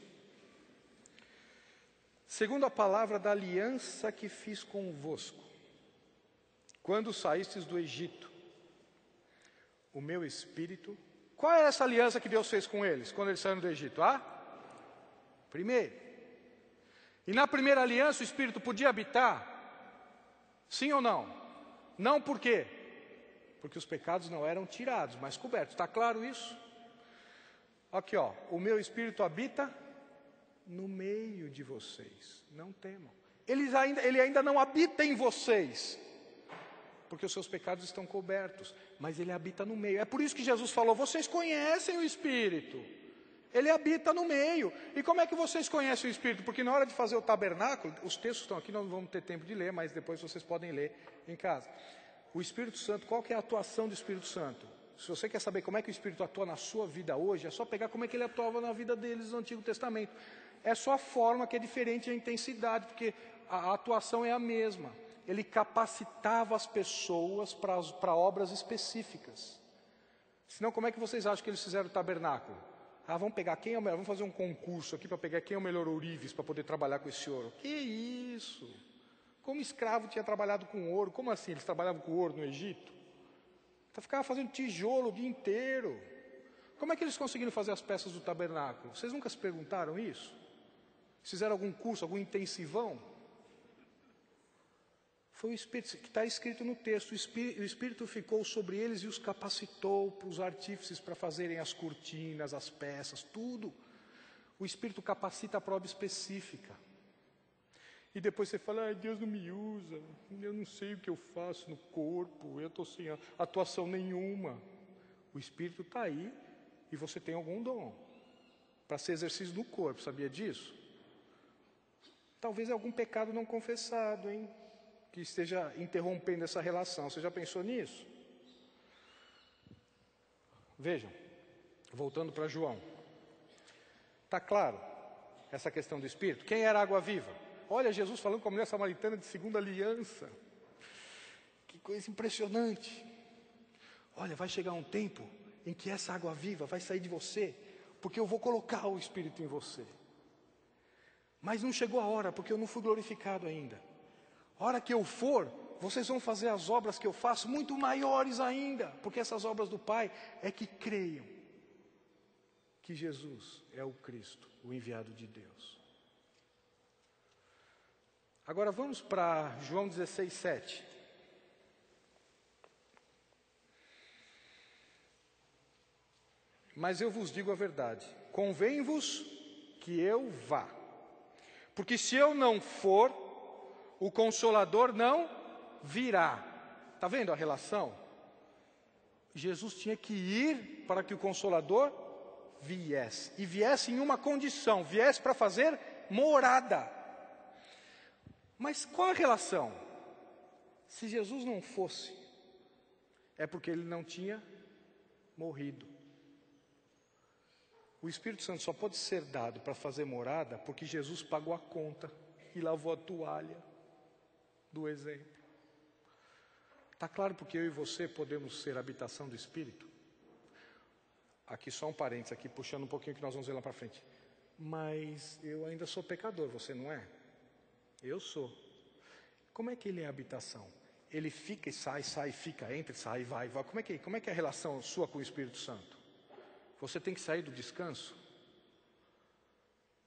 Segundo a palavra da aliança que fiz convosco, quando saístes do Egito, o meu Espírito... Qual é essa aliança que Deus fez com eles, quando eles saíram do Egito? Primeiro. E na primeira aliança o Espírito podia habitar? Sim ou não? Não por quê? Porque os pecados não eram tirados, mas cobertos. Está claro isso? Aqui, ó. O meu Espírito habita no meio de vocês. Não temam. Ele ainda não habita em vocês, porque os seus pecados estão cobertos, mas ele habita no meio. É por isso que Jesus falou: vocês conhecem o Espírito. Ele habita no meio. E como é que vocês conhecem o Espírito? Porque na hora de fazer o tabernáculo, os textos estão aqui, não vamos ter tempo de ler, mas depois vocês podem ler em casa. O Espírito Santo, qual que é a atuação do Espírito Santo? Se você quer saber como é que o Espírito atua na sua vida hoje, é só pegar como é que ele atuava na vida deles no Antigo Testamento. É só a forma que é diferente, a intensidade, porque a atuação é a mesma. Ele capacitava as pessoas para obras específicas. Senão, como é que vocês acham que eles fizeram o tabernáculo? Vamos pegar quem é o melhor, vamos fazer um concurso aqui para pegar quem é o melhor ourives para poder trabalhar com esse ouro. Que isso? Como escravo tinha trabalhado com ouro? Como assim? Eles trabalhavam com ouro no Egito? Então, ficava fazendo tijolo o dia inteiro. Como é que eles conseguiram fazer as peças do tabernáculo? Vocês nunca se perguntaram isso? Fizeram algum curso, algum intensivão? Foi o Espírito, que está escrito no texto, o Espírito ficou sobre eles e os capacitou para os artífices para fazerem as cortinas, as peças, tudo. O Espírito capacita a prova específica. E depois você fala: Deus não me usa, eu não sei o que eu faço no corpo, eu estou sem atuação nenhuma. O Espírito está aí e você tem algum dom para ser exercício no corpo, sabia disso? Talvez algum pecado não confessado, hein? que esteja interrompendo essa relação. Você já pensou nisso? Vejam, voltando para João. Está claro essa questão do Espírito? Quem era a água viva? Olha Jesus falando com a mulher samaritana de segunda aliança. Que coisa impressionante. Olha, vai chegar um tempo em que essa água viva vai sair de você, porque eu vou colocar o Espírito em você. Mas não chegou a hora, porque eu não fui glorificado ainda. A hora que eu for, vocês vão fazer as obras que eu faço muito maiores ainda, porque essas obras do Pai é que creiam que Jesus é o Cristo, o enviado de Deus. Agora vamos para João 16, 7. Mas eu vos digo a verdade, convém-vos que eu vá. Porque se eu não for, o Consolador não virá. Está vendo a relação? Jesus tinha que ir para que o Consolador viesse. E viesse em uma condição, viesse para fazer morada. Mas qual a relação? Se Jesus não fosse, é porque ele não tinha morrido. O Espírito Santo só pode ser dado para fazer morada porque Jesus pagou a conta e lavou a toalha do exemplo. Está claro porque eu e você podemos ser habitação do Espírito? Aqui só um parênteses, aqui puxando um pouquinho que nós vamos ver lá para frente. Mas eu ainda sou pecador, você não é? Eu sou. Como é que ele é habitação? Ele fica e sai, fica, entra e sai, vai. Como é que é a relação sua com o Espírito Santo? Você tem que sair do descanso?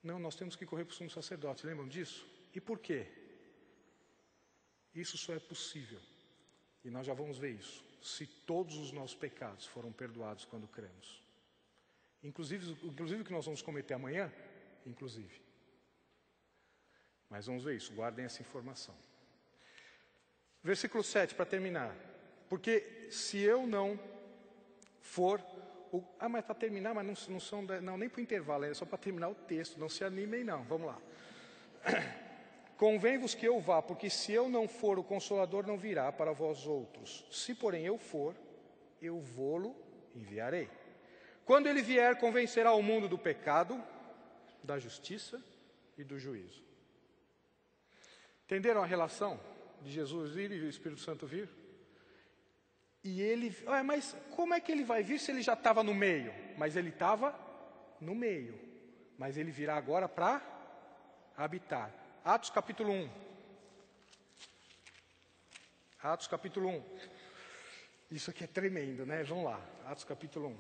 Não, nós temos que correr para o sumo sacerdote, lembram disso? E por quê? Isso só é possível, e nós já vamos ver isso, se todos os nossos pecados foram perdoados quando cremos. Inclusive o que nós vamos cometer amanhã, inclusive. Mas vamos ver isso, guardem essa informação. Versículo 7, para terminar. Porque se eu não for... mas para terminar, mas não nem para o intervalo, é só para terminar o texto, não se animem não, vamos lá. Convém-vos que eu vá, porque se eu não for, o Consolador não virá para vós outros. Se porém eu for, eu vô-lo enviarei. Quando ele vier, convencerá o mundo do pecado, da justiça e do juízo. Entenderam a relação de Jesus ir e o Espírito Santo vir? E ele, mas como é que ele vai vir se ele já estava no meio? Mas ele estava no meio. Mas ele virá agora para habitar. Atos capítulo 1. Atos capítulo 1. Isso aqui é tremendo, né? Vamos lá. Atos capítulo 1.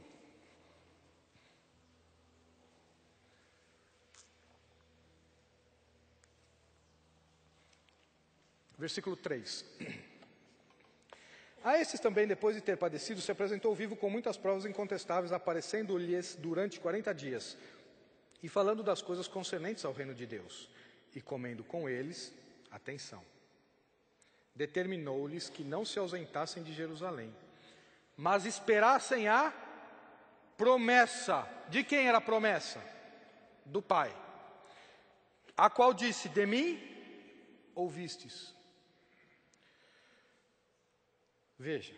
Versículo 3. A esses também, depois de ter padecido, se apresentou vivo com muitas provas incontestáveis, aparecendo-lhes durante 40 dias, e falando das coisas concernentes ao reino de Deus, e comendo com eles, atenção, determinou-lhes que não se ausentassem de Jerusalém, mas esperassem a promessa. De quem era a promessa? Do Pai, a qual disse, de mim ouvistes. Veja,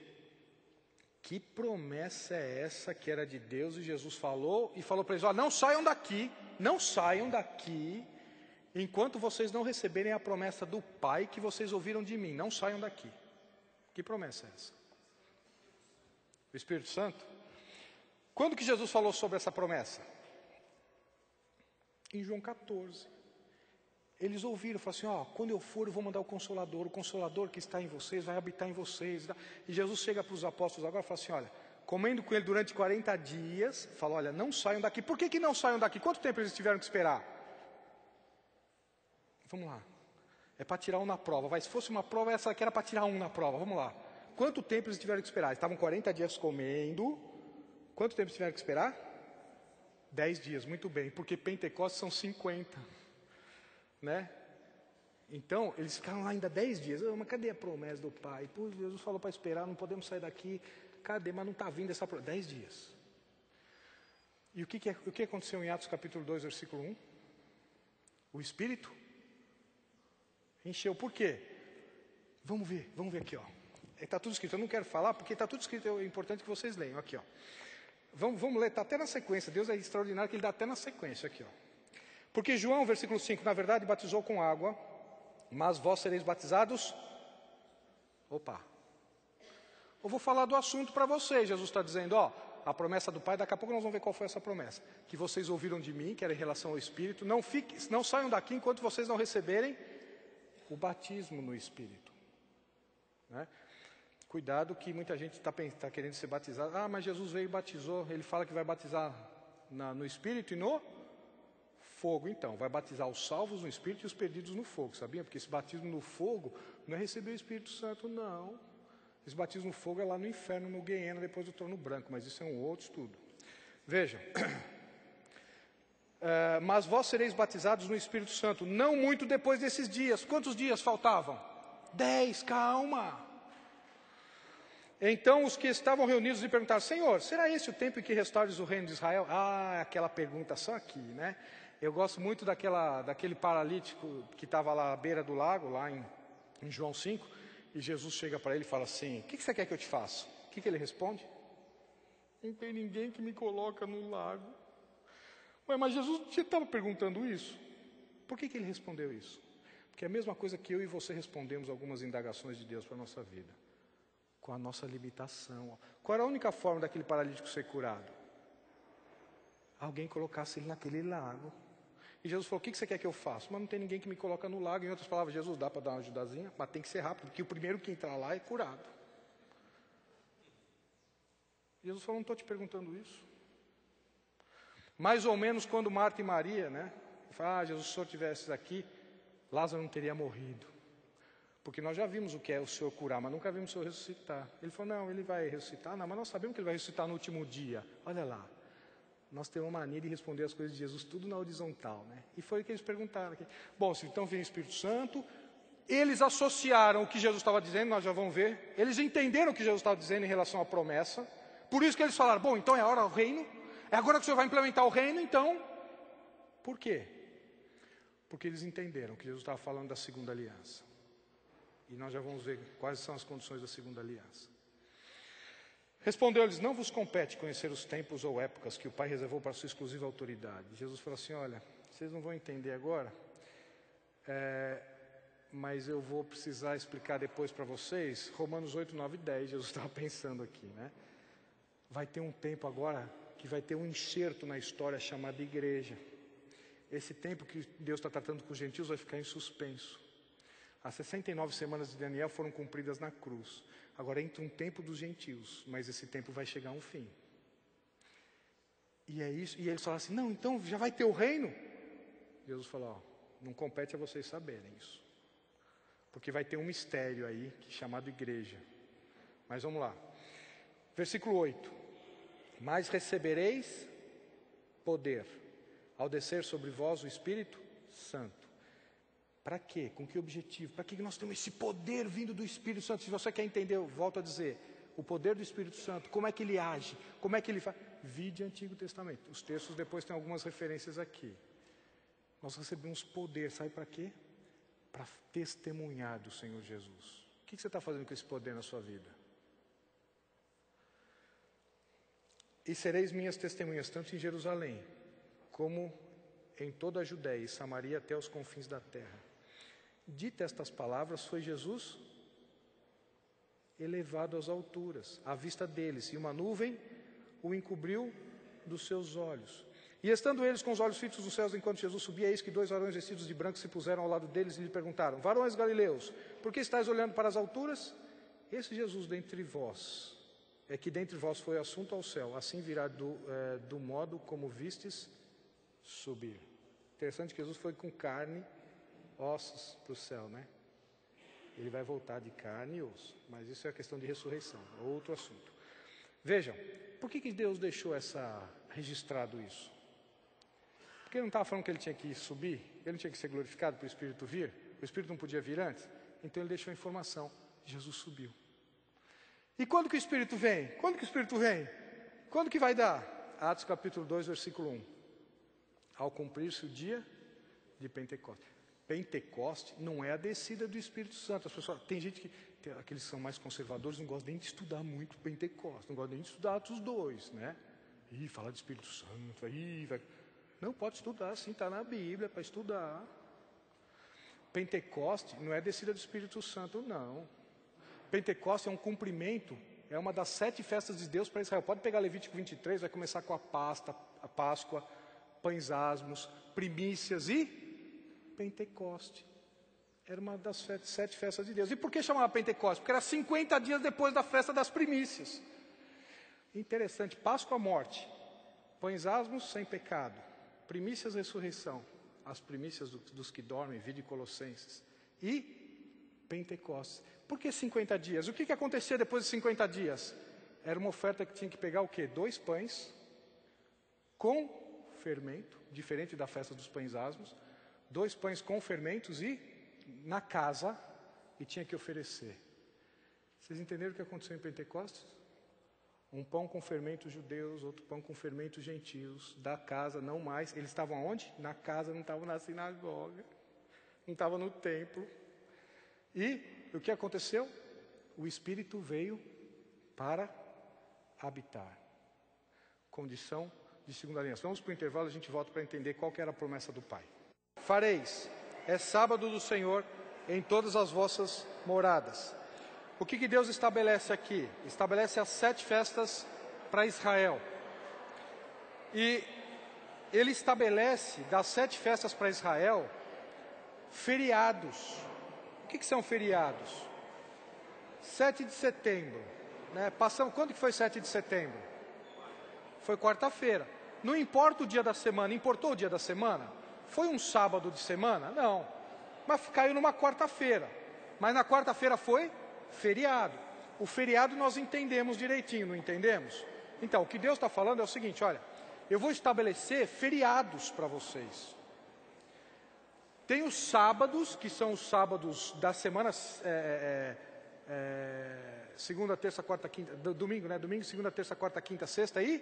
que promessa é essa que era de Deus e Jesus falou, e falou para eles, não saiam daqui, enquanto vocês não receberem a promessa do Pai que vocês ouviram de mim, não saiam daqui. Que promessa é essa? O Espírito Santo? Quando que Jesus falou sobre essa promessa? Em João 14. Eles ouviram, falaram assim, quando eu for eu vou mandar o Consolador que está em vocês, vai habitar em vocês. E Jesus chega para os apóstolos agora e fala assim, olha, comendo com ele durante 40 dias, fala, olha, não saiam daqui. Por que não saiam daqui? Quanto tempo eles tiveram que esperar? Vamos lá. É para tirar um na prova. Se fosse uma prova, essa aqui era para tirar um na prova. Vamos lá. Quanto tempo eles tiveram que esperar? Eles estavam 40 dias comendo. Quanto tempo eles tiveram que esperar? 10 dias, muito bem. Porque Pentecostes são 50. Né? Então, eles ficaram lá ainda 10 dias. Mas cadê a promessa do Pai? Pô, Jesus falou para esperar, não podemos sair daqui. Cadê? Mas não está vindo essa promessa. 10 dias. E o que aconteceu em Atos capítulo 2, versículo 1? O Espírito encheu. Por quê? Vamos ver aqui, ó. Está tudo escrito, eu não quero falar, porque está tudo escrito, é importante que vocês leiam, aqui, ó. Vamos ler, está até na sequência, Deus é extraordinário que Ele dá até na sequência, aqui, ó. Porque João, versículo 5, na verdade batizou com água, mas vós sereis batizados... Opa! Eu vou falar do assunto para vocês, Jesus está dizendo, ó, a promessa do Pai, daqui a pouco nós vamos ver qual foi essa promessa. Que vocês ouviram de mim, que era em relação ao Espírito, não saiam daqui enquanto vocês não receberem o batismo no Espírito. Né? Cuidado que muita gente está querendo ser batizado. Ah, mas Jesus veio e batizou. Ele fala que vai batizar no Espírito e no fogo. Então, vai batizar os salvos no Espírito e os perdidos no fogo. Sabia? Porque esse batismo no fogo não é receber o Espírito Santo, não. Esse batismo no fogo é lá no inferno, no Guiena, depois do trono branco. Mas isso é um outro estudo. Veja. Mas vós sereis batizados no Espírito Santo, não muito depois desses dias. Quantos dias faltavam? 10, calma. Então os que estavam reunidos lhe perguntaram, Senhor, será esse o tempo em que restaures o reino de Israel? Ah, aquela pergunta só aqui, né? Eu gosto muito daquele paralítico que estava lá à beira do lago, lá em João 5, e Jesus chega para ele e fala assim, o que você quer que eu te faça? O que ele responde? Não tem ninguém que me coloca no lago. Ué, mas Jesus estava perguntando isso? Por que ele respondeu isso? Porque é a mesma coisa que eu e você respondemos algumas indagações de Deus para a nossa vida. Com a nossa limitação. Qual era a única forma daquele paralítico ser curado? Alguém colocasse ele naquele lago. E Jesus falou, o que você quer que eu faça? Mas não tem ninguém que me coloca no lago. Em outras palavras, Jesus, dá para dar uma ajudazinha, mas tem que ser rápido, porque o primeiro que entrar lá é curado. Jesus falou, não estou te perguntando isso. Mais ou menos quando Marta e Maria, né? Falaram, Jesus, se o Senhor estivesse aqui, Lázaro não teria morrido. Porque nós já vimos o que é o Senhor curar, mas nunca vimos o Senhor ressuscitar. Ele falou, não, ele vai ressuscitar. Não, mas nós sabemos que ele vai ressuscitar no último dia. Olha lá. Nós temos uma mania de responder as coisas de Jesus tudo na horizontal, né? E foi o que eles perguntaram aqui. Bom, se então vem o Espírito Santo, eles associaram o que Jesus estava dizendo, nós já vamos ver. Eles entenderam o que Jesus estava dizendo em relação à promessa. Por isso que eles falaram, bom, então é a hora do reino. É agora que o Senhor vai implementar o reino, então. Por quê? Porque eles entenderam que Jesus estava falando da segunda aliança. E nós já vamos ver quais são as condições da segunda aliança. Respondeu-lhes, não vos compete conhecer os tempos ou épocas que o Pai reservou para sua exclusiva autoridade. Jesus falou assim, olha, vocês não vão entender agora, mas eu vou precisar explicar depois para vocês. Romanos 8, 9 e 10, Jesus estava pensando aqui, né? Vai ter um tempo agora que vai ter um enxerto na história chamado igreja. Esse tempo que Deus está tratando com os gentios vai ficar em suspenso. As 69 semanas de Daniel foram cumpridas na cruz. Agora entra um tempo dos gentios, mas esse tempo vai chegar a um fim. E é isso. E eles falaram assim, não, então já vai ter o reino? Jesus falou, ó, não compete a vocês saberem isso. Porque vai ter um mistério aí, chamado igreja. Mas vamos lá. Versículo 8. Mas recebereis poder, ao descer sobre vós o Espírito Santo. Para quê? Com que objetivo? Para que nós temos esse poder vindo do Espírito Santo? Se você quer entender, eu volto a dizer, o poder do Espírito Santo, como é que ele age, como é que ele faz? Vide Antigo Testamento. Os textos depois têm algumas referências aqui. Nós recebemos poder, sabe para quê? Para testemunhar do Senhor Jesus. O que você está fazendo com esse poder na sua vida? E sereis minhas testemunhas, tanto em Jerusalém, como em toda a Judéia e Samaria até os confins da terra. Dita estas palavras, foi Jesus elevado às alturas, à vista deles, e uma nuvem o encobriu dos seus olhos. E estando eles com os olhos fitos nos céus, enquanto Jesus subia, eis que 2 varões vestidos de branco se puseram ao lado deles e lhe perguntaram, varões galileus, por que estáis olhando para as alturas? Esse Jesus dentre vós, é que dentre vós foi assunto ao céu, assim virá do modo como vistes subir. Interessante que Jesus foi com carne, ossos para o céu, né? Ele vai voltar de carne e osso, mas isso é questão de ressurreição, é outro assunto. Vejam, por que Deus deixou registrado isso? Porque ele não estava falando que ele tinha que subir, ele não tinha que ser glorificado para o Espírito vir, o Espírito não podia vir antes, então ele deixou a informação, Jesus subiu. E quando que o Espírito vem? Quando que o Espírito vem? Quando que vai dar? Atos capítulo 2, versículo 1. Ao cumprir-se o dia de Pentecostes. Pentecoste não é a descida do Espírito Santo. As pessoas, tem gente que, aqueles que são mais conservadores, não gostam nem de estudar muito Pentecoste, não gostam nem de estudar Atos 2, né? Ih, falar de Espírito Santo, vai... Não, pode estudar, sim, está na Bíblia para estudar. Pentecoste não é a descida do Espírito Santo, não. Pentecoste é um cumprimento, é uma das 7 festas de Deus para Israel. Pode pegar Levítico 23, vai começar com a Páscoa, pães asmos, primícias e Pentecoste. Era uma das 7 festas de Deus. E por que chamava Pentecoste? Porque era 50 dias depois da festa das primícias. Interessante, Páscoa, morte, pães asmos, sem pecado, primícias, ressurreição, as primícias dos que dormem, vide Colossenses, e Pentecostes. Por que 50 dias? O que acontecia depois de 50 dias? Era uma oferta que tinha que pegar o quê? 2 pães com fermento, diferente da festa dos pães asmos, 2 pães com fermentos e na casa, e tinha que oferecer. Vocês entenderam o que aconteceu em Pentecostes? Um pão com fermentos judeus, outro pão com fermentos gentios, da casa, não mais. Eles estavam aonde? Na casa, não estavam na sinagoga, não estavam no templo. E o que aconteceu? O Espírito veio para habitar. Condição de segunda aliança. Vamos para o intervalo, a gente volta para entender qual que era a promessa do Pai. Fareis, é sábado do Senhor em todas as vossas moradas. O que Deus estabelece aqui? Estabelece as 7 festas para Israel. E Ele estabelece das 7 festas para Israel, feriados. O que são feriados? 7 de setembro. Né? Quando que foi 7 de setembro? Foi quarta-feira. Não importa o dia da semana. Importou o dia da semana? Foi um sábado de semana? Não. Mas caiu numa quarta-feira. Mas na quarta-feira foi feriado. O feriado nós entendemos direitinho, não entendemos? Então, o que Deus está falando é o seguinte, olha, eu vou estabelecer feriados para vocês. Tem os sábados, que são os sábados da semana, segunda, terça, quarta, quinta, domingo, né? Domingo, segunda, terça, quarta, quinta, sexta e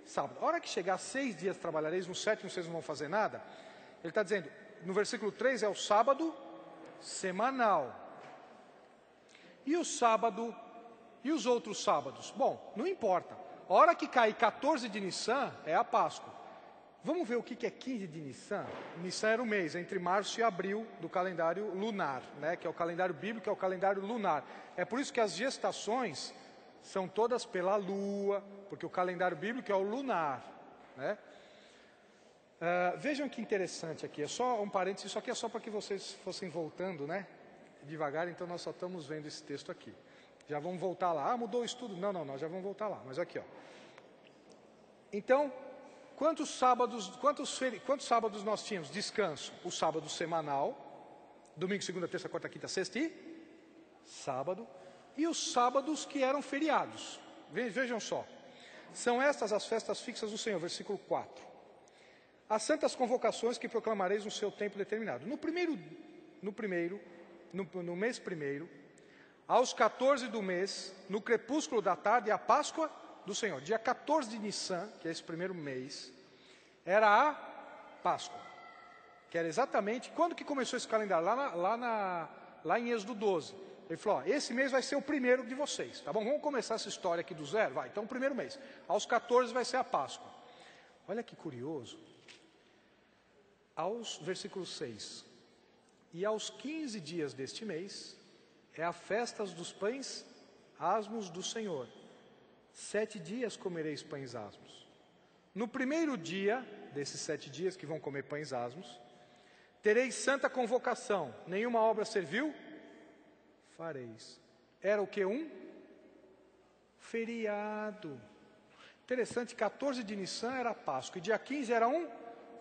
sábado. A hora que chegar 6 dias trabalhareis, no 7º vocês não vão fazer nada. Ele está dizendo, no versículo 3 é o sábado semanal. E o sábado, e os outros sábados? Bom, não importa. A hora que cair 14 de Nissan é a Páscoa. Vamos ver o que é 15 de Nissan? Nissan era o mês, entre março e abril do calendário lunar, né? Que é o calendário bíblico, é o calendário lunar. É por isso que as gestações são todas pela lua, porque o calendário bíblico é o lunar, né? Vejam que interessante aqui, é só um parênteses, isso aqui é só para que vocês fossem voltando, né? Devagar, então nós só estamos vendo esse texto aqui. Já vamos voltar lá. Ah, mudou o estudo? Não, nós já vamos voltar lá. Mas aqui, ó. Então, quantos sábados nós tínhamos? Descanso. O sábado semanal, domingo, segunda, terça, quarta, quinta, sexta e sábado. E os sábados que eram feriados. Vejam só. São estas as festas fixas do Senhor, versículo 4. As santas convocações que proclamareis no seu tempo determinado. No mês primeiro, aos 14 do mês, no crepúsculo da tarde, a Páscoa do Senhor. Dia 14 de Nissan, que é esse primeiro mês, era a Páscoa. Que era exatamente, quando que começou esse calendário? Lá em Êxodo 12. Ele falou, ó, esse mês vai ser o primeiro de vocês, tá bom? Vamos começar essa história aqui do zero? Vai, então o primeiro mês. Aos 14 vai ser a Páscoa. Olha que curioso. Versículo 6. E aos 15 dias deste mês, é a festa dos pães asmos do Senhor. 7 dias comereis pães asmos. No primeiro dia, desses 7 dias que vão comer pães asmos, tereis santa convocação. Nenhuma obra servil? Fareis. Era o que? Um feriado. Interessante, 14 de Nissan era Páscoa, e dia 15 era um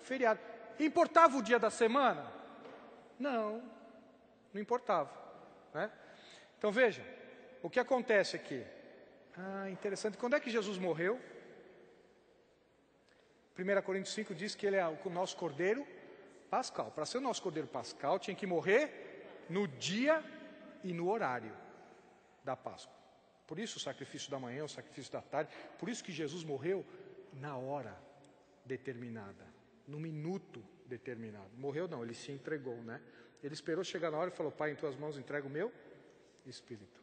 feriado. Importava o dia da semana? Não importava, né? Então vejam, o que acontece aqui? Interessante, quando é que Jesus morreu? 1 Coríntios 5 diz que ele é o nosso cordeiro pascal. Para ser o nosso cordeiro pascal, tinha que morrer no dia e no horário da Páscoa. Por isso o sacrifício da manhã, o sacrifício da tarde, por isso que Jesus morreu na hora determinada, no minuto determinado. determinado. Morreu não, ele se entregou, né? Ele esperou chegar na hora e falou, Pai, em tuas mãos entrego o meu espírito.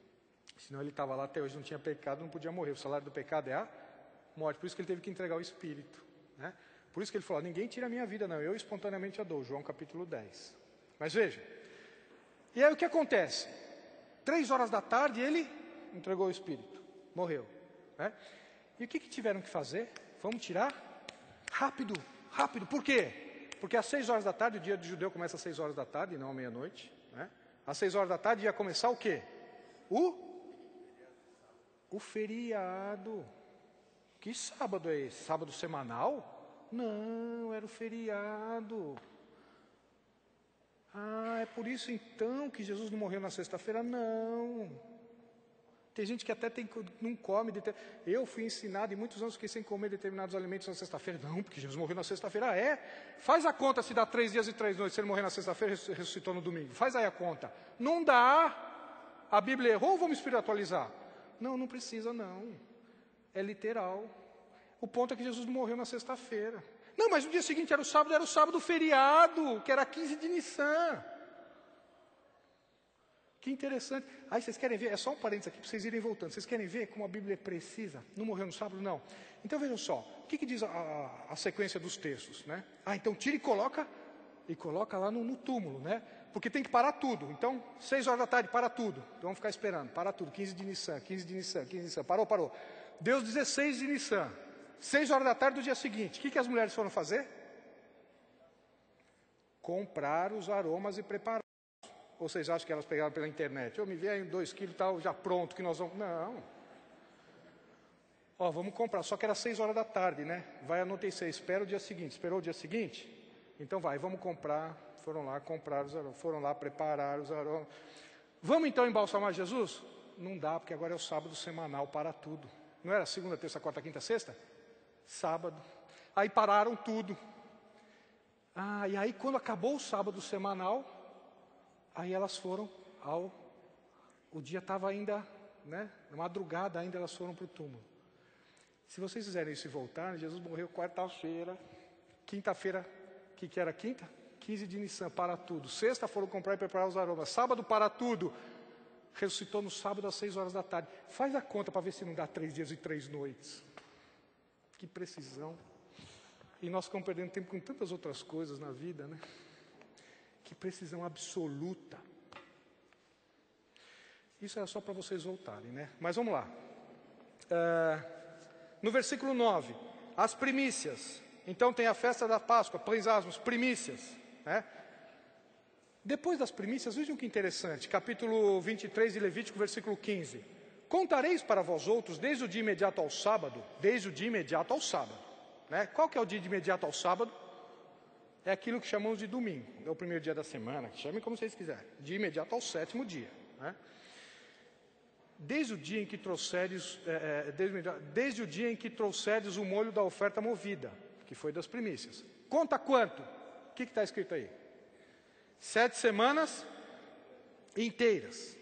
Senão ele estava lá até hoje, não tinha pecado, não podia morrer. O salário do pecado é a morte. Por isso que ele teve que entregar o espírito, né? Por isso que ele falou, ninguém tira a minha vida, não. Eu espontaneamente a dou. João capítulo 10. Mas veja. E aí o que acontece? 3 horas da tarde ele entregou o espírito. Morreu, né? E o que tiveram que fazer? Vamos tirar? Rápido, rápido. Por quê? Porque às 6 horas da tarde, o dia do judeu começa às 6 horas da tarde, não à meia-noite, né? Às 6 horas da tarde ia começar o quê? O feriado. Que sábado é esse? Sábado semanal? Não, era o feriado. Ah, é por isso então que Jesus não morreu na sexta-feira? Não. Tem gente que até não come. Eu fui ensinado, e muitos anos fiquei sem comer determinados alimentos na sexta-feira. Não, porque Jesus morreu na sexta-feira. Ah, é? Faz a conta se dá 3 dias e 3 noites. Se ele morrer na sexta-feira, ressuscitou no domingo. Faz aí a conta. Não dá. A Bíblia errou ou vamos espiritualizar? Não, não precisa não. É literal. O ponto é que Jesus não morreu na sexta-feira. Não, mas o dia seguinte era o sábado feriado, que era 15 de Nissan. Que interessante. Aí vocês querem ver, é só um parênteses aqui para vocês irem voltando. Vocês querem ver como a Bíblia é precisa? Não morreu no sábado? Não. Então vejam só, o que diz a sequência dos textos, né? Ah, então tira e coloca lá no túmulo, né? Porque tem que parar tudo. Então, 6 horas da tarde, para tudo. Então vamos ficar esperando, para tudo. 15 de Nissan, 15 de Nissan, 15 de Nissan. Parou. Deus 16 de Nissan. 6 horas da tarde do dia seguinte. O que as mulheres foram fazer? Comprar os aromas e preparar. Ou vocês acham que elas pegaram pela internet? Me vê aí 2 quilos e tal, já pronto, que nós vamos... Não. Vamos comprar. Só que era 6 horas da tarde, né? Vai anoitecer, espera o dia seguinte. Esperou o dia seguinte? Então vamos comprar. Foram lá comprar os aromas. Foram lá preparar os aromas. Vamos então embalsamar Jesus? Não dá, porque agora é o sábado semanal para tudo. Não era segunda, terça, quarta, quinta, sexta? Sábado. Aí pararam tudo. E aí quando acabou o sábado semanal, aí elas foram o dia estava ainda, né, na madrugada ainda, elas foram para o túmulo. Se vocês fizerem isso e voltarem, Jesus morreu quarta-feira, quinta-feira, que era quinta? 15 de Nissan, para tudo. Sexta foram comprar e preparar os aromas. Sábado, para tudo. Ressuscitou no sábado às 6 horas da tarde. Faz a conta para ver se não dá 3 dias e 3 noites. Que precisão. E nós ficamos perdendo tempo com tantas outras coisas na vida, né? Que precisão absoluta. Isso era só para vocês voltarem, né? Mas vamos lá. No versículo 9, as primícias. Então tem a festa da Páscoa, pães asmos, primícias, né? Depois das primícias, vejam que interessante, capítulo 23 de Levítico, versículo 15. Contareis para vós outros desde o dia imediato ao sábado, né? Qual que é o dia de imediato ao sábado? É aquilo que chamamos de domingo, é o primeiro dia da semana, chamem como vocês quiserem, de imediato ao 7º dia, né? Desde o dia em que trouxeres o molho da oferta movida, que foi das primícias. Conta quanto? O que está escrito aí? 7 semanas inteiras.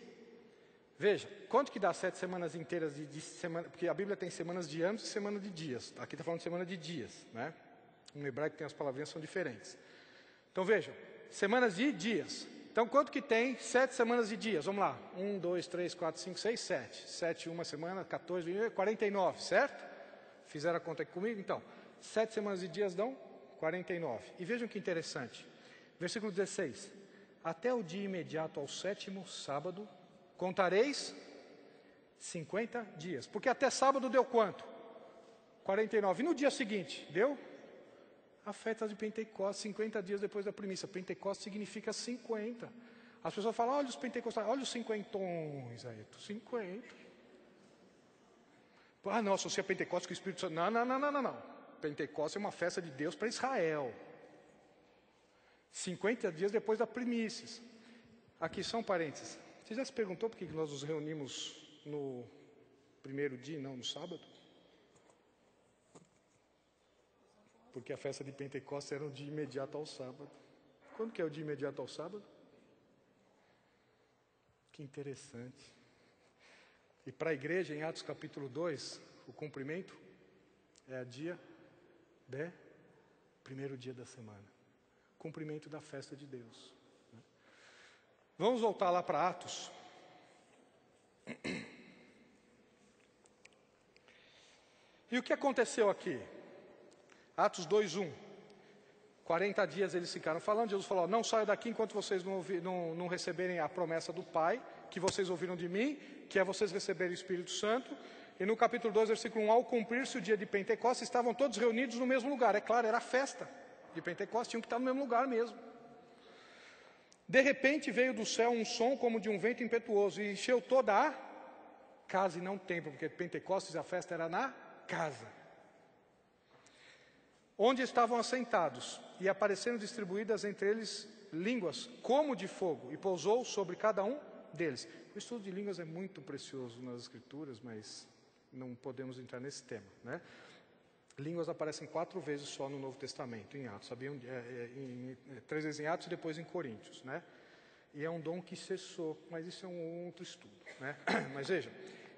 Veja, quanto que dá 7 semanas inteiras de semana? Porque a Bíblia tem semanas de anos e semana de dias. Aqui está falando de semana de dias, né? No hebraico tem as palavrinhas são diferentes. Então vejam, semanas de dias. Então quanto que tem 7 semanas de dias? Vamos lá. 1, 2, 3, 4, 5, 6, 7. 7 uma semana, 14, 20, 49, certo? Fizeram a conta aqui comigo? Então, 7 semanas de dias dão 49. E vejam que interessante. Versículo 16. Até o dia imediato ao 7º sábado, contareis 50 dias. Porque até sábado deu quanto? 49. E no dia seguinte, deu? A festa de Pentecostes, 50 dias depois da primícia. Pentecostes significa 50. As pessoas falam, olha os pentecostais, olha os cinquentões aí. 50. Não, associa Pentecostes com o Espírito Santo. Não. Pentecostes é uma festa de Deus para Israel. 50 dias depois da primícia. Aqui só um parênteses. Você já se perguntou por que nós nos reunimos no primeiro dia e não no sábado? Porque a festa de Pentecostes era um dia imediato ao sábado. Quando que é o dia imediato ao sábado? Que interessante. E para a igreja, em Atos capítulo 2, o cumprimento é a dia de primeiro dia da semana. cumprimento da festa de Deus. Vamos voltar lá para Atos. E o que aconteceu aqui? Atos 2:1. 40 dias eles ficaram falando, Jesus falou, não saiam daqui enquanto vocês não receberem a promessa do Pai, que vocês ouviram de mim, que é vocês receberem o Espírito Santo. E no capítulo 2, versículo 1, ao cumprir-se o dia de Pentecostes, estavam todos reunidos no mesmo lugar. É claro, era a festa de Pentecostes, tinham que estar no mesmo lugar mesmo. De repente veio do céu um som como de um vento impetuoso e encheu toda a casa e não templo, porque Pentecostes, a festa era na casa. Onde estavam assentados, e apareceram distribuídas entre eles línguas como de fogo, e pousou sobre cada um deles. O estudo de línguas é muito precioso nas Escrituras, mas não podemos entrar nesse tema, né? Línguas aparecem 4 vezes só no Novo Testamento, em Atos. Sabiam? 3 vezes em Atos e depois em Coríntios, né? E é um dom que cessou, mas isso é um outro estudo, né? Mas veja,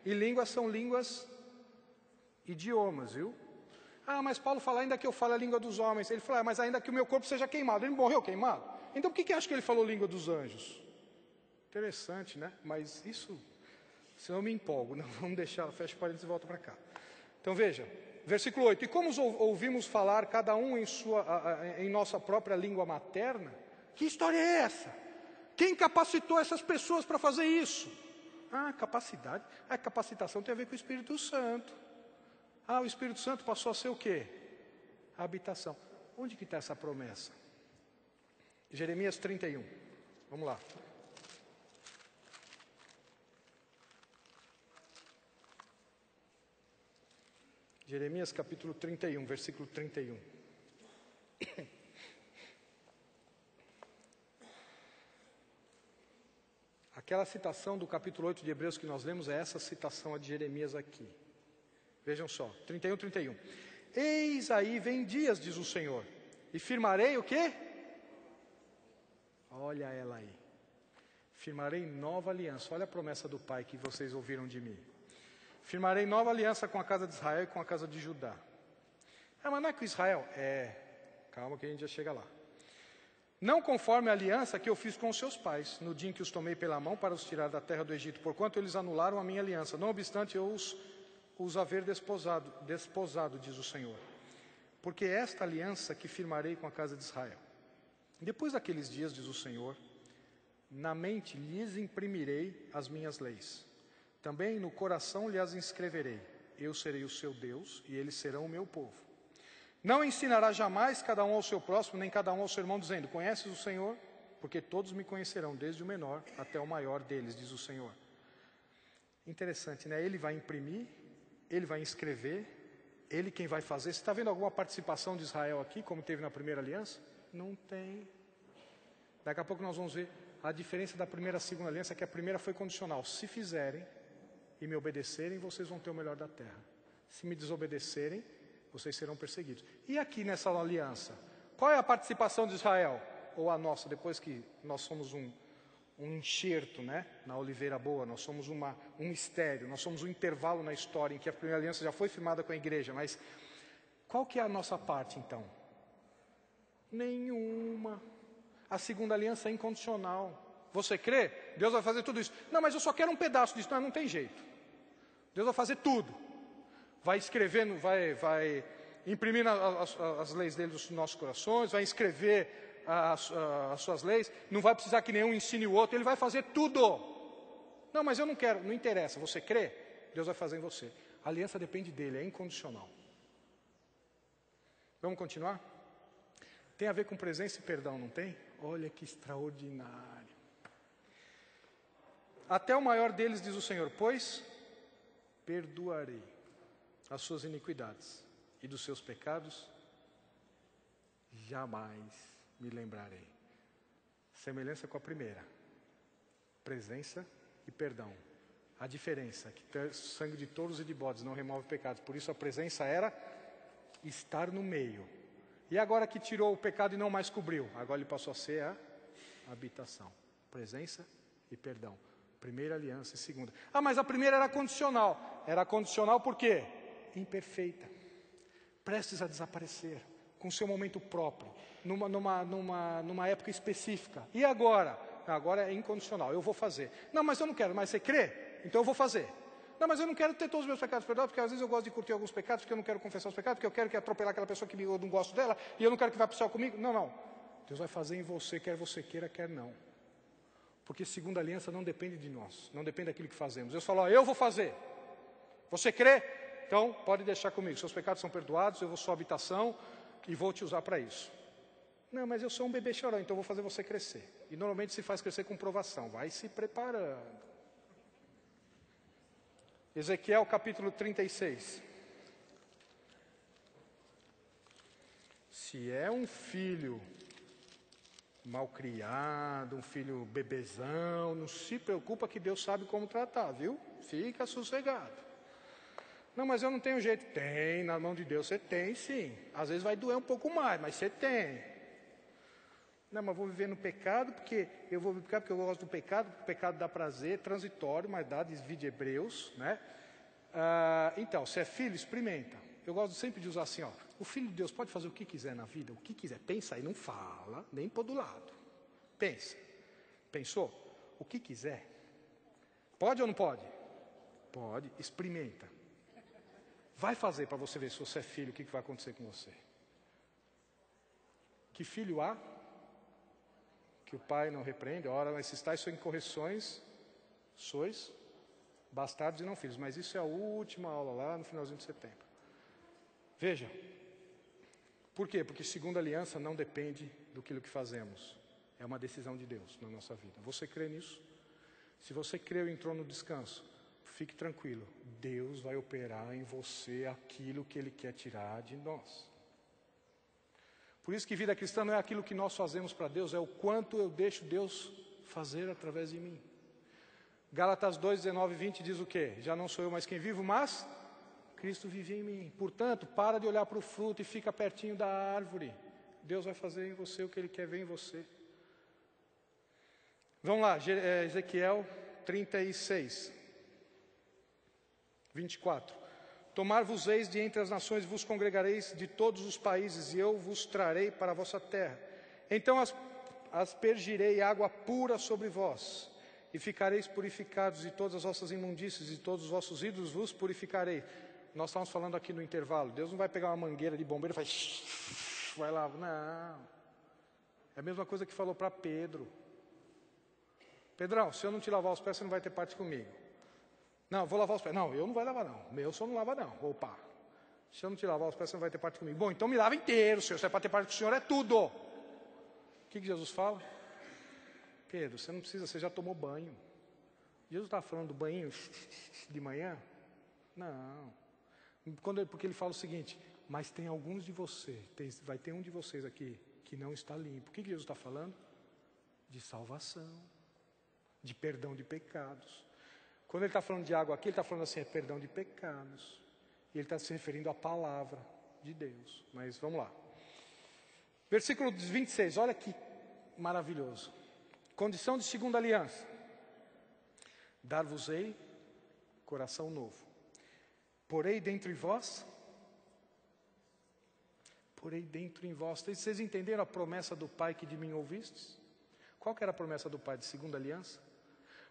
e línguas são línguas, idiomas, viu? Ah, mas Paulo fala ainda que eu falo a língua dos homens. Ele fala, mas ainda que o meu corpo seja queimado. Ele morreu queimado. Então por que acha que ele falou língua dos anjos? Interessante, né? Mas isso, se eu me empolgo, não vamos deixar, fecha parênteses e volta para cá. Então veja, versículo 8. E como ouvimos falar cada um em nossa própria língua materna? Que história é essa? Quem capacitou essas pessoas para fazer isso? Ah, capacidade. A capacitação tem a ver com o Espírito Santo. Ah, o Espírito Santo passou a ser o quê? A habitação. Onde que está essa promessa? Jeremias 31. Vamos lá. Jeremias capítulo 31, versículo 31. Aquela citação do capítulo 8 de Hebreus que nós lemos é essa citação a de Jeremias aqui. Vejam só, 31, 31. Eis aí vem dias, diz o Senhor, e firmarei o quê? Olha ela aí. Firmarei nova aliança. Olha a promessa do Pai que vocês ouviram de mim. Firmarei nova aliança com a casa de Israel e com a casa de Judá. Ah, mas não é com Israel? Calma que a gente já chega lá. Não conforme a aliança que eu fiz com os seus pais, no dia em que os tomei pela mão para os tirar da terra do Egito, porquanto eles anularam a minha aliança. Não obstante, eu os haver desposado, diz o Senhor. Porque é esta aliança que firmarei com a casa de Israel. Depois daqueles dias, diz o Senhor, na mente lhes imprimirei as minhas leis. Também no coração lhes inscreverei. Eu serei o seu Deus e eles serão o meu povo. Não ensinará jamais cada um ao seu próximo, nem cada um ao seu irmão, dizendo, conheces o Senhor? Porque todos me conhecerão, desde o menor até o maior deles, diz o Senhor. Interessante, né? Ele vai imprimir, ele vai inscrever, ele quem vai fazer. Você está vendo alguma participação de Israel aqui, como teve na primeira aliança? Não tem. Daqui a pouco nós vamos ver a diferença da primeira e segunda aliança, que a primeira foi condicional. Se fizerem e me obedecerem, vocês vão ter o melhor da terra. Se me desobedecerem, vocês serão perseguidos. E aqui nessa aliança, qual é a participação de Israel? Ou a nossa, depois que nós somos um enxerto, né, na oliveira boa, nós somos um mistério, nós somos um intervalo na história em que a primeira aliança já foi firmada com a igreja, mas qual que é a nossa parte então? Nenhuma. A segunda aliança é incondicional. Você crê? Deus vai fazer tudo isso. Não, mas eu só quero um pedaço disso. Não tem jeito. Deus vai fazer tudo. Vai escrevendo, vai imprimir as leis dele nos nossos corações, vai escrever as suas leis, não vai precisar que nenhum ensine o outro, ele vai fazer tudo. Não, mas eu não quero, não interessa, você crê? Deus vai fazer em você. A aliança depende dele, é incondicional. Vamos continuar? Tem a ver com presença e perdão, não tem? Olha que extraordinário. Até o maior deles, diz o Senhor, pois perdoarei as suas iniquidades e dos seus pecados jamais me lembrarei. Semelhança com a primeira, presença e perdão. A diferença é que sangue de touros e de bodes não remove pecados. Por isso a presença era estar no meio. E agora que tirou o pecado e não mais cobriu, agora ele passou a ser a habitação. Presença e perdão. Primeira aliança e segunda. Ah, mas a primeira era condicional. Era condicional por quê? Imperfeita, prestes a desaparecer, com seu momento próprio, numa época específica. E agora? Agora é incondicional, eu vou fazer. Não, mas eu não quero, mas você crê? Então eu vou fazer. Não, mas eu não quero ter todos os meus pecados perdoados, porque às vezes eu gosto de curtir alguns pecados, porque eu não quero confessar os pecados, porque eu quero que atropelar aquela pessoa que eu não gosto dela, e eu não quero que vá para o céu comigo. Não, não. Deus vai fazer em você queira, quer não. Porque segunda aliança não depende de nós, não depende daquilo que fazemos. Deus falou, eu vou fazer. Você crê? Então pode deixar comigo, seus pecados são perdoados, eu vou sua habitação e vou te usar para isso. Não, mas eu sou um bebê chorão, então eu vou fazer você crescer. E normalmente se faz crescer com provação, vai se preparando. Ezequiel capítulo 36. Se é um filho malcriado, um filho bebezão, não se preocupa que Deus sabe como tratar, viu? Fica sossegado. Não, mas eu não tenho jeito. Tem, na mão de Deus você tem sim. Às vezes vai doer um pouco mais, mas você tem. Não, mas vou viver no pecado, porque eu vou viver porque eu gosto do pecado, porque o pecado dá prazer, transitório, mas dá, desvio de Hebreus, né? Então, se é filho, experimenta. Eu gosto sempre de usar assim, ó. O Filho de Deus pode fazer o que quiser na vida, o que quiser. Pensa aí, não fala, nem pôr do lado. Pensa. Pensou? O que quiser. Pode ou não pode? Pode, experimenta. Vai fazer para você ver se você é filho, o que vai acontecer com você. Que filho há? Que o pai não repreende. Ora, mas se estáis em correções, sois bastardos e não filhos. Mas isso é a última aula lá no finalzinho de setembro. Veja. Por quê? Porque segunda aliança não depende do que fazemos. É uma decisão de Deus na nossa vida. Você crê nisso? Se você creu e entrou no descanso, fique tranquilo. Deus vai operar em você aquilo que Ele quer tirar de nós. Por isso que vida cristã não é aquilo que nós fazemos para Deus, é o quanto eu deixo Deus fazer através de mim. Gálatas 2, 19 e 20 diz o quê? Já não sou eu mais quem vivo, mas Cristo vive em mim. Portanto, para de olhar para o fruto e fica pertinho da árvore. Deus vai fazer em você o que Ele quer ver em você. Vamos lá, Ezequiel 36, 24. Tomar-vos-eis de entre as nações, vos congregareis de todos os países, e eu vos trarei para a vossa terra. Então aspergirei água pura sobre vós, e ficareis purificados, e todas as vossas imundícias, e todos os vossos ídolos vos purificarei. Nós estamos falando aqui no intervalo. Deus não vai pegar uma mangueira de bombeiro e vai lá. Não. É a mesma coisa que falou para Pedro. Pedrão, se eu não te lavar os pés, você não vai ter parte comigo. Não, vou lavar os pés. Não, eu não vou lavar não. Meu senhor não lava não. Opa. Se eu não te lavar os pés, você não vai ter parte comigo. Bom, então me lava inteiro, senhor. Se é para ter parte com o senhor, é tudo. O que Jesus fala? Pedro, você não precisa, você já tomou banho. Jesus está falando do banho de manhã? Não. Porque ele fala o seguinte, mas tem alguns de vocês, vai ter um de vocês aqui que não está limpo. O que Jesus está falando? De salvação, de perdão de pecados. Quando ele está falando de água aqui, ele está falando assim, é perdão de pecados. E ele está se referindo à palavra de Deus. Mas vamos lá. Versículo 26, olha que maravilhoso. Condição de segunda aliança. Dar-vos-ei coração novo. Porei dentro em vós. Porei dentro em vós. Vocês entenderam a promessa do Pai que de mim ouvistes? Qual que era a promessa do Pai de segunda aliança?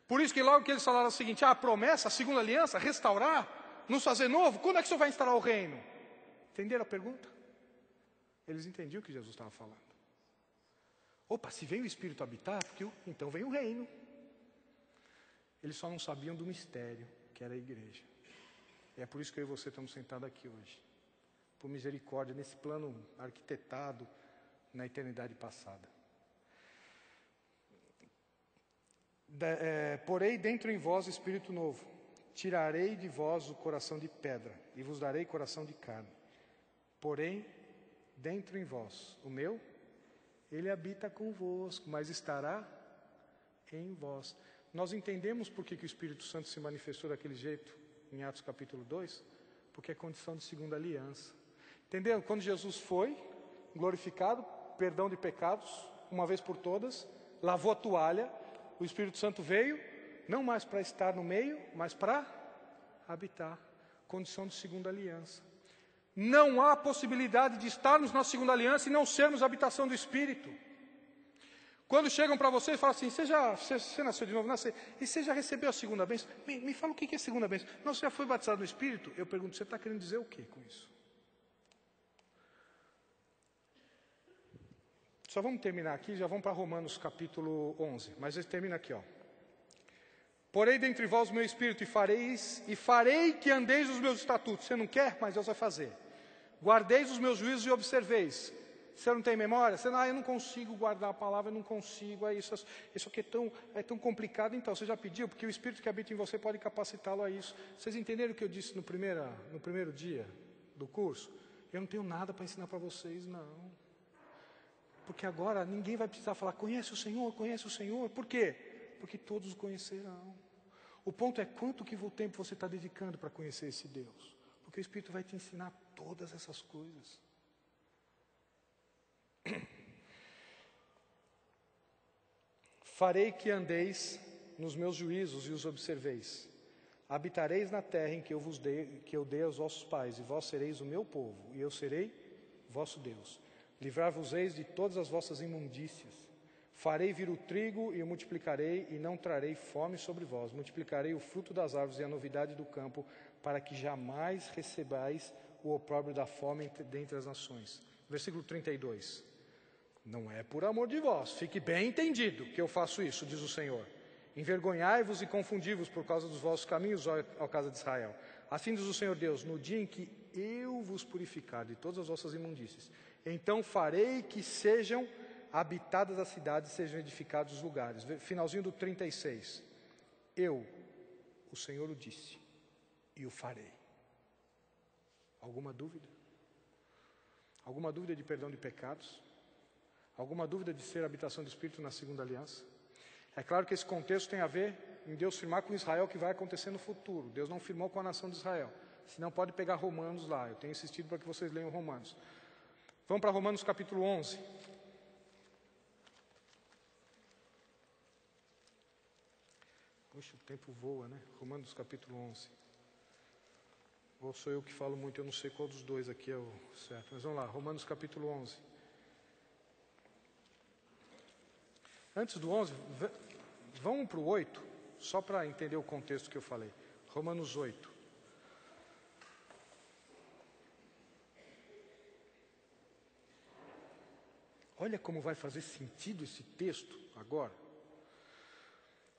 Por isso que logo que eles falaram o seguinte, a promessa, a segunda aliança, restaurar, nos fazer novo, quando é que o Senhor vai instalar o reino? Entenderam a pergunta? Eles entendiam o que Jesus estava falando. Opa, se vem o Espírito habitar, então vem o reino. Eles só não sabiam do mistério, que era a igreja. E é por isso que eu e você estamos sentados aqui hoje. Por misericórdia, nesse plano arquitetado na eternidade passada. Porei dentro em vós Espírito novo. Tirarei de vós o coração de pedra e vos darei coração de carne. Porém, dentro em vós, o meu, ele habita convosco, mas estará em vós. Nós entendemos por que o Espírito Santo se manifestou daquele jeito em Atos capítulo 2, porque é condição de segunda aliança. Entenderam? Quando Jesus foi glorificado, perdão de pecados, uma vez por todas, lavou a toalha, o Espírito Santo veio, não mais para estar no meio, mas para habitar. Condição de segunda aliança. Não há possibilidade de estarmos na segunda aliança e não sermos a habitação do Espírito. Quando chegam para você e falam assim, você nasceu de novo, nasceu, e você já recebeu a segunda bênção? Me fala o que é a segunda bênção. Não, você já foi batizado no Espírito? Eu pergunto, você está querendo dizer o que com isso? Só vamos terminar aqui, já vamos para Romanos capítulo 11, mas ele termina aqui, ó. Porei dentre vós o meu Espírito e farei que andeis nos meus estatutos. Você não quer, mas Deus vai fazer. Guardeis os meus juízos e observeis. Você não tem memória? Você não, eu não consigo guardar a palavra, eu não consigo, isso aqui é tão complicado. Então, você já pediu? Porque o Espírito que habita em você pode capacitá-lo a isso. Vocês entenderam o que eu disse no primeiro dia do curso? Eu não tenho nada para ensinar para vocês, não. Porque agora ninguém vai precisar falar, conhece o Senhor, conhece o Senhor. Por quê? Porque todos o conhecerão. O ponto é quanto tempo você está dedicando para conhecer esse Deus. Porque o Espírito vai te ensinar todas essas coisas. Farei que andeis nos meus juízos e os observeis. Habitareis na terra em que eu dei aos vossos pais, e vós sereis o meu povo, e eu serei vosso Deus. Livrar-vos-eis de todas as vossas imundícias. Farei vir o trigo e o multiplicarei, e não trarei fome sobre vós. Multiplicarei o fruto das árvores e a novidade do campo, para que jamais recebais o opróbrio da fome dentre as nações. Versículo 32. Não é por amor de vós, fique bem entendido que eu faço isso, diz o Senhor. Envergonhai-vos e confundi-vos por causa dos vossos caminhos, ó casa de Israel. Assim diz o Senhor Deus, no dia em que eu vos purificar de todas as vossas imundícias, então farei que sejam habitadas as cidades, sejam edificados os lugares. Finalzinho do 36. Eu, o Senhor o disse, e o farei. Alguma dúvida? Alguma dúvida de perdão de pecados? Alguma dúvida de ser a habitação do Espírito na segunda aliança? É claro que esse contexto tem a ver em Deus firmar com Israel o que vai acontecer no futuro. Deus não firmou com a nação de Israel. Senão pode pegar Romanos lá. Eu tenho insistido para que vocês leiam Romanos. Vamos para Romanos capítulo 11. Puxa, o tempo voa, né? Romanos capítulo 11. Ou sou eu que falo muito, eu não sei qual dos dois aqui é o certo. Mas vamos lá, Romanos capítulo 11. Antes do 11, vamos para o 8, só para entender o contexto que eu falei. Romanos 8. Olha como vai fazer sentido esse texto agora.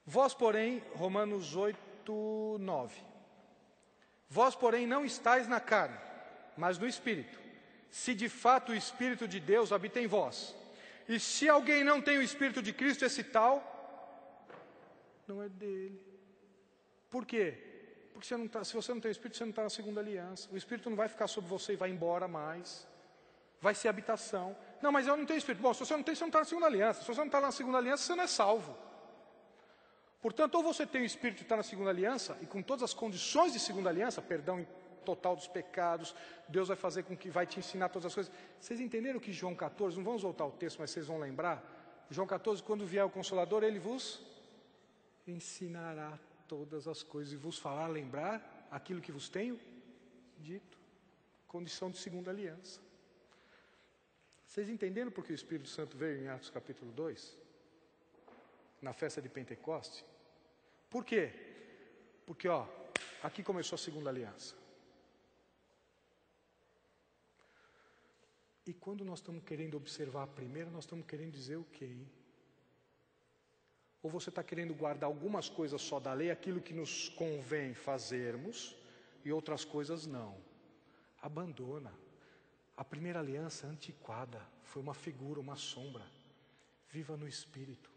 Vós, porém, Romanos 8, 9. Vós, porém, não estáis na carne, mas no Espírito. Se de fato o Espírito de Deus habita em vós. E se alguém não tem o Espírito de Cristo, esse tal não é dele. Por quê? Porque se você não tem o Espírito, você não está na segunda aliança. O Espírito não vai ficar sobre você e vai embora mais. Vai ser habitação. Não, mas eu não tenho Espírito. Bom, se você não tem, você não está na segunda aliança. Se você não está na segunda aliança, você não é salvo. Portanto, ou você tem o Espírito e está na segunda aliança, e com todas as condições de segunda aliança, perdão total dos pecados, Deus vai fazer com que vai te ensinar todas as coisas. Vocês entenderam que João 14, não vamos voltar ao texto, mas vocês vão lembrar? João 14, quando vier o Consolador, ele vos ensinará todas as coisas e vos fará lembrar aquilo que vos tenho dito. Condição de segunda aliança. Vocês entenderam por que o Espírito Santo veio em Atos capítulo 2? Na festa de Pentecoste? Por quê? Porque, aqui começou a segunda aliança. E quando nós estamos querendo observar a primeira, nós estamos querendo dizer o quê, hein? Ou você está querendo guardar algumas coisas só da lei, aquilo que nos convém fazermos, e outras coisas não. Abandona. A primeira aliança antiquada, foi uma figura, uma sombra. Viva no Espírito.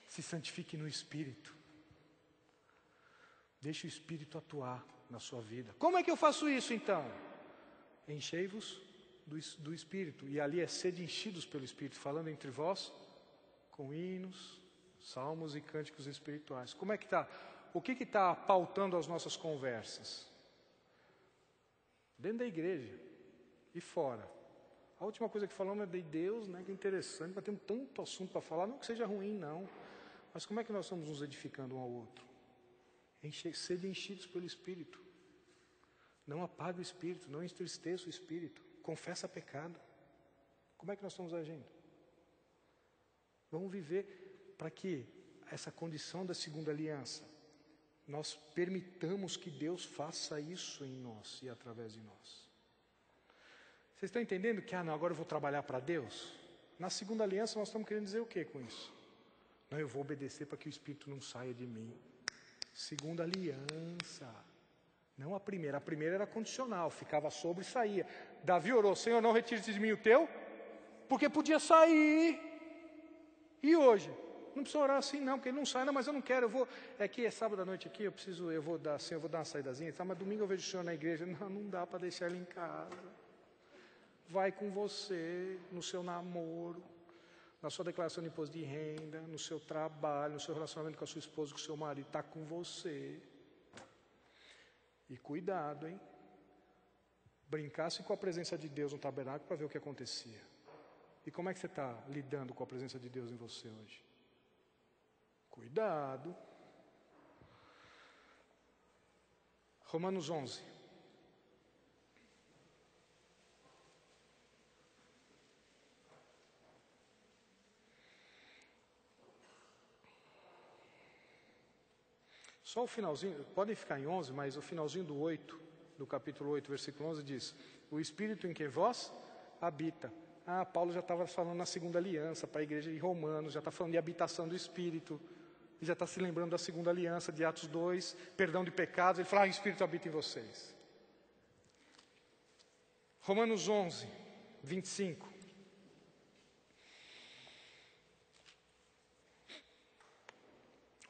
Se santifique no Espírito. Deixe o Espírito atuar na sua vida. Como é que eu faço isso então? Enchei-vos do Espírito. E ali é sede enchidos pelo Espírito, falando entre vós com hinos, salmos e cânticos espirituais. Como é que está? O que está pautando as nossas conversas? Dentro da igreja e fora. A última coisa que falamos é de Deus, né? Que interessante, mas temos tanto assunto para falar, não que seja ruim, não. Mas como é que nós estamos nos edificando um ao outro? Sede enchidos pelo Espírito. Não apague o espírito, não entristeça o espírito. Confessa pecado. Como é que nós estamos agindo? Vamos viver para que essa condição da segunda aliança, nós permitamos que Deus faça isso em nós e através de nós. Vocês estão entendendo que, não, agora eu vou trabalhar para Deus? Na segunda aliança nós estamos querendo dizer o que com isso? Não, eu vou obedecer para que o Espírito não saia de mim. Segunda aliança. Não a primeira. A primeira era condicional, ficava sobre e saía. Davi orou, Senhor, não retire-te de mim o teu, porque podia sair. E hoje? Não precisa orar assim não, porque ele não sai, não, mas eu não quero, eu vou, é que é sábado à noite aqui, eu vou dar uma saídazinha, tá, mas domingo eu vejo o senhor na igreja. Não dá para deixar ele em casa. Vai com você, no seu namoro, na sua declaração de imposto de renda, no seu trabalho, no seu relacionamento com a sua esposa, com o seu marido, está com você. E cuidado, hein? Brincasse com a presença de Deus no tabernáculo para ver o que acontecia. E como é que você está lidando com a presença de Deus em você hoje? Cuidado. Romanos 11. Só o finalzinho, podem ficar em 11, mas o finalzinho do 8, do capítulo 8, versículo 11 diz: o Espírito em que vós habita. Paulo já estava falando na segunda aliança para a igreja de Romanos, já está falando de habitação do Espírito, e já está se lembrando da segunda aliança de Atos 2, perdão de pecados, ele fala, o Espírito habita em vocês. Romanos 11, 25.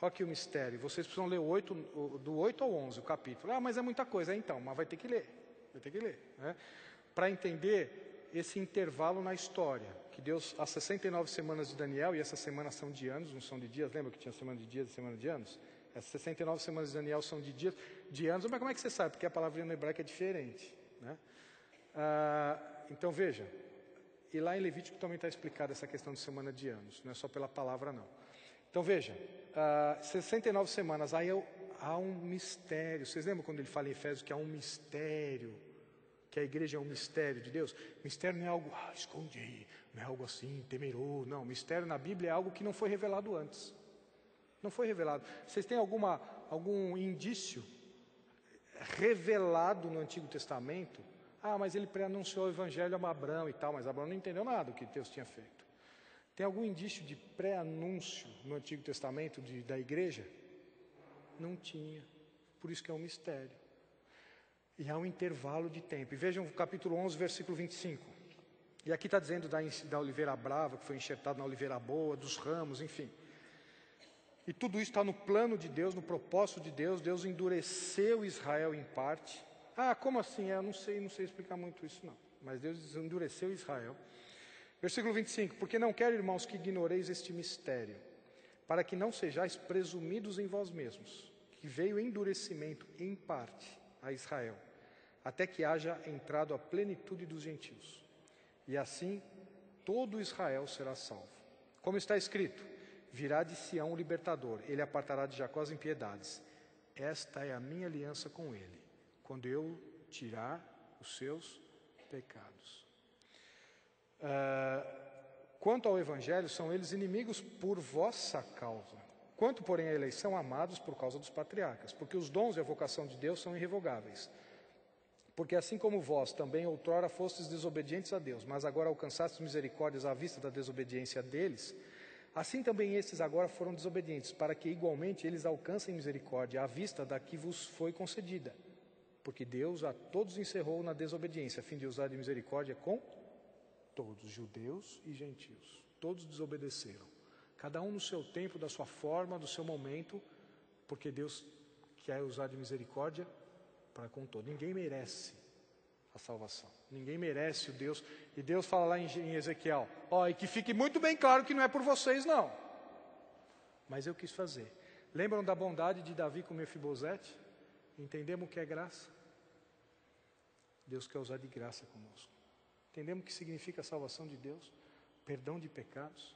Olha aqui o mistério, vocês precisam ler do 8 ao 11, o capítulo. Mas é muita coisa, então, mas vai ter que ler, né? Para entender esse intervalo na história, que Deus, as 69 semanas de Daniel, e essas semanas são de anos, não são de dias, lembra que tinha semana de dias e semana de anos? Essas 69 semanas de Daniel são de dias, de anos, mas como é que você sabe? Porque a palavrinha no hebraico é diferente, né? Então veja, e lá em Levítico também está explicada essa questão de semana de anos, não é só pela palavra não. Então veja, 69 semanas, aí há um mistério. Vocês lembram quando ele fala em Efésios que há um mistério, que a igreja é um mistério de Deus? Mistério não é algo, esconde, não é algo assim, temeroso. Não, mistério na Bíblia é algo que não foi revelado antes. Não foi revelado. Vocês têm algum indício revelado no Antigo Testamento? Mas ele pré-anunciou o Evangelho a Abraão e tal, mas Abraão não entendeu nada do que Deus tinha feito. Tem algum indício de pré-anúncio no Antigo Testamento da igreja? Não tinha. Por isso que é um mistério. E há um intervalo de tempo. E vejam o capítulo 11, versículo 25. E aqui está dizendo da oliveira brava, que foi enxertada na oliveira boa, dos ramos, enfim. E tudo isso está no plano de Deus, no propósito de Deus. Deus endureceu Israel em parte. Como assim? Eu não sei explicar muito isso não. Mas Deus endureceu Israel. Versículo 25, porque não quero, irmãos, que ignoreis este mistério, para que não sejais presumidos em vós mesmos, que veio endurecimento em parte a Israel, até que haja entrado a plenitude dos gentios. E assim, todo Israel será salvo. Como está escrito, virá de Sião o libertador, ele apartará de Jacó as impiedades. Esta é a minha aliança com ele, quando eu tirar os seus pecados. Quanto ao Evangelho, são eles inimigos por vossa causa. Quanto, porém, à eleição, amados por causa dos patriarcas, porque os dons e a vocação de Deus são irrevogáveis. Porque assim como vós também outrora fostes desobedientes a Deus, mas agora alcançastes misericórdias à vista da desobediência deles, assim também estes agora foram desobedientes, para que igualmente eles alcancem misericórdia à vista da que vos foi concedida. Porque Deus a todos encerrou na desobediência, a fim de usar de misericórdia com todos, judeus e gentios. Todos desobedeceram. Cada um no seu tempo, da sua forma, do seu momento, porque Deus quer usar de misericórdia para com todos. Ninguém merece a salvação. Ninguém merece o Deus. E Deus fala lá em Ezequiel, e que fique muito bem claro que não é por vocês não. Mas eu quis fazer. Lembram da bondade de Davi com Mefibosete? Entendemos o que é graça? Deus quer usar de graça conosco. Entendemos o que significa a salvação de Deus? Perdão de pecados.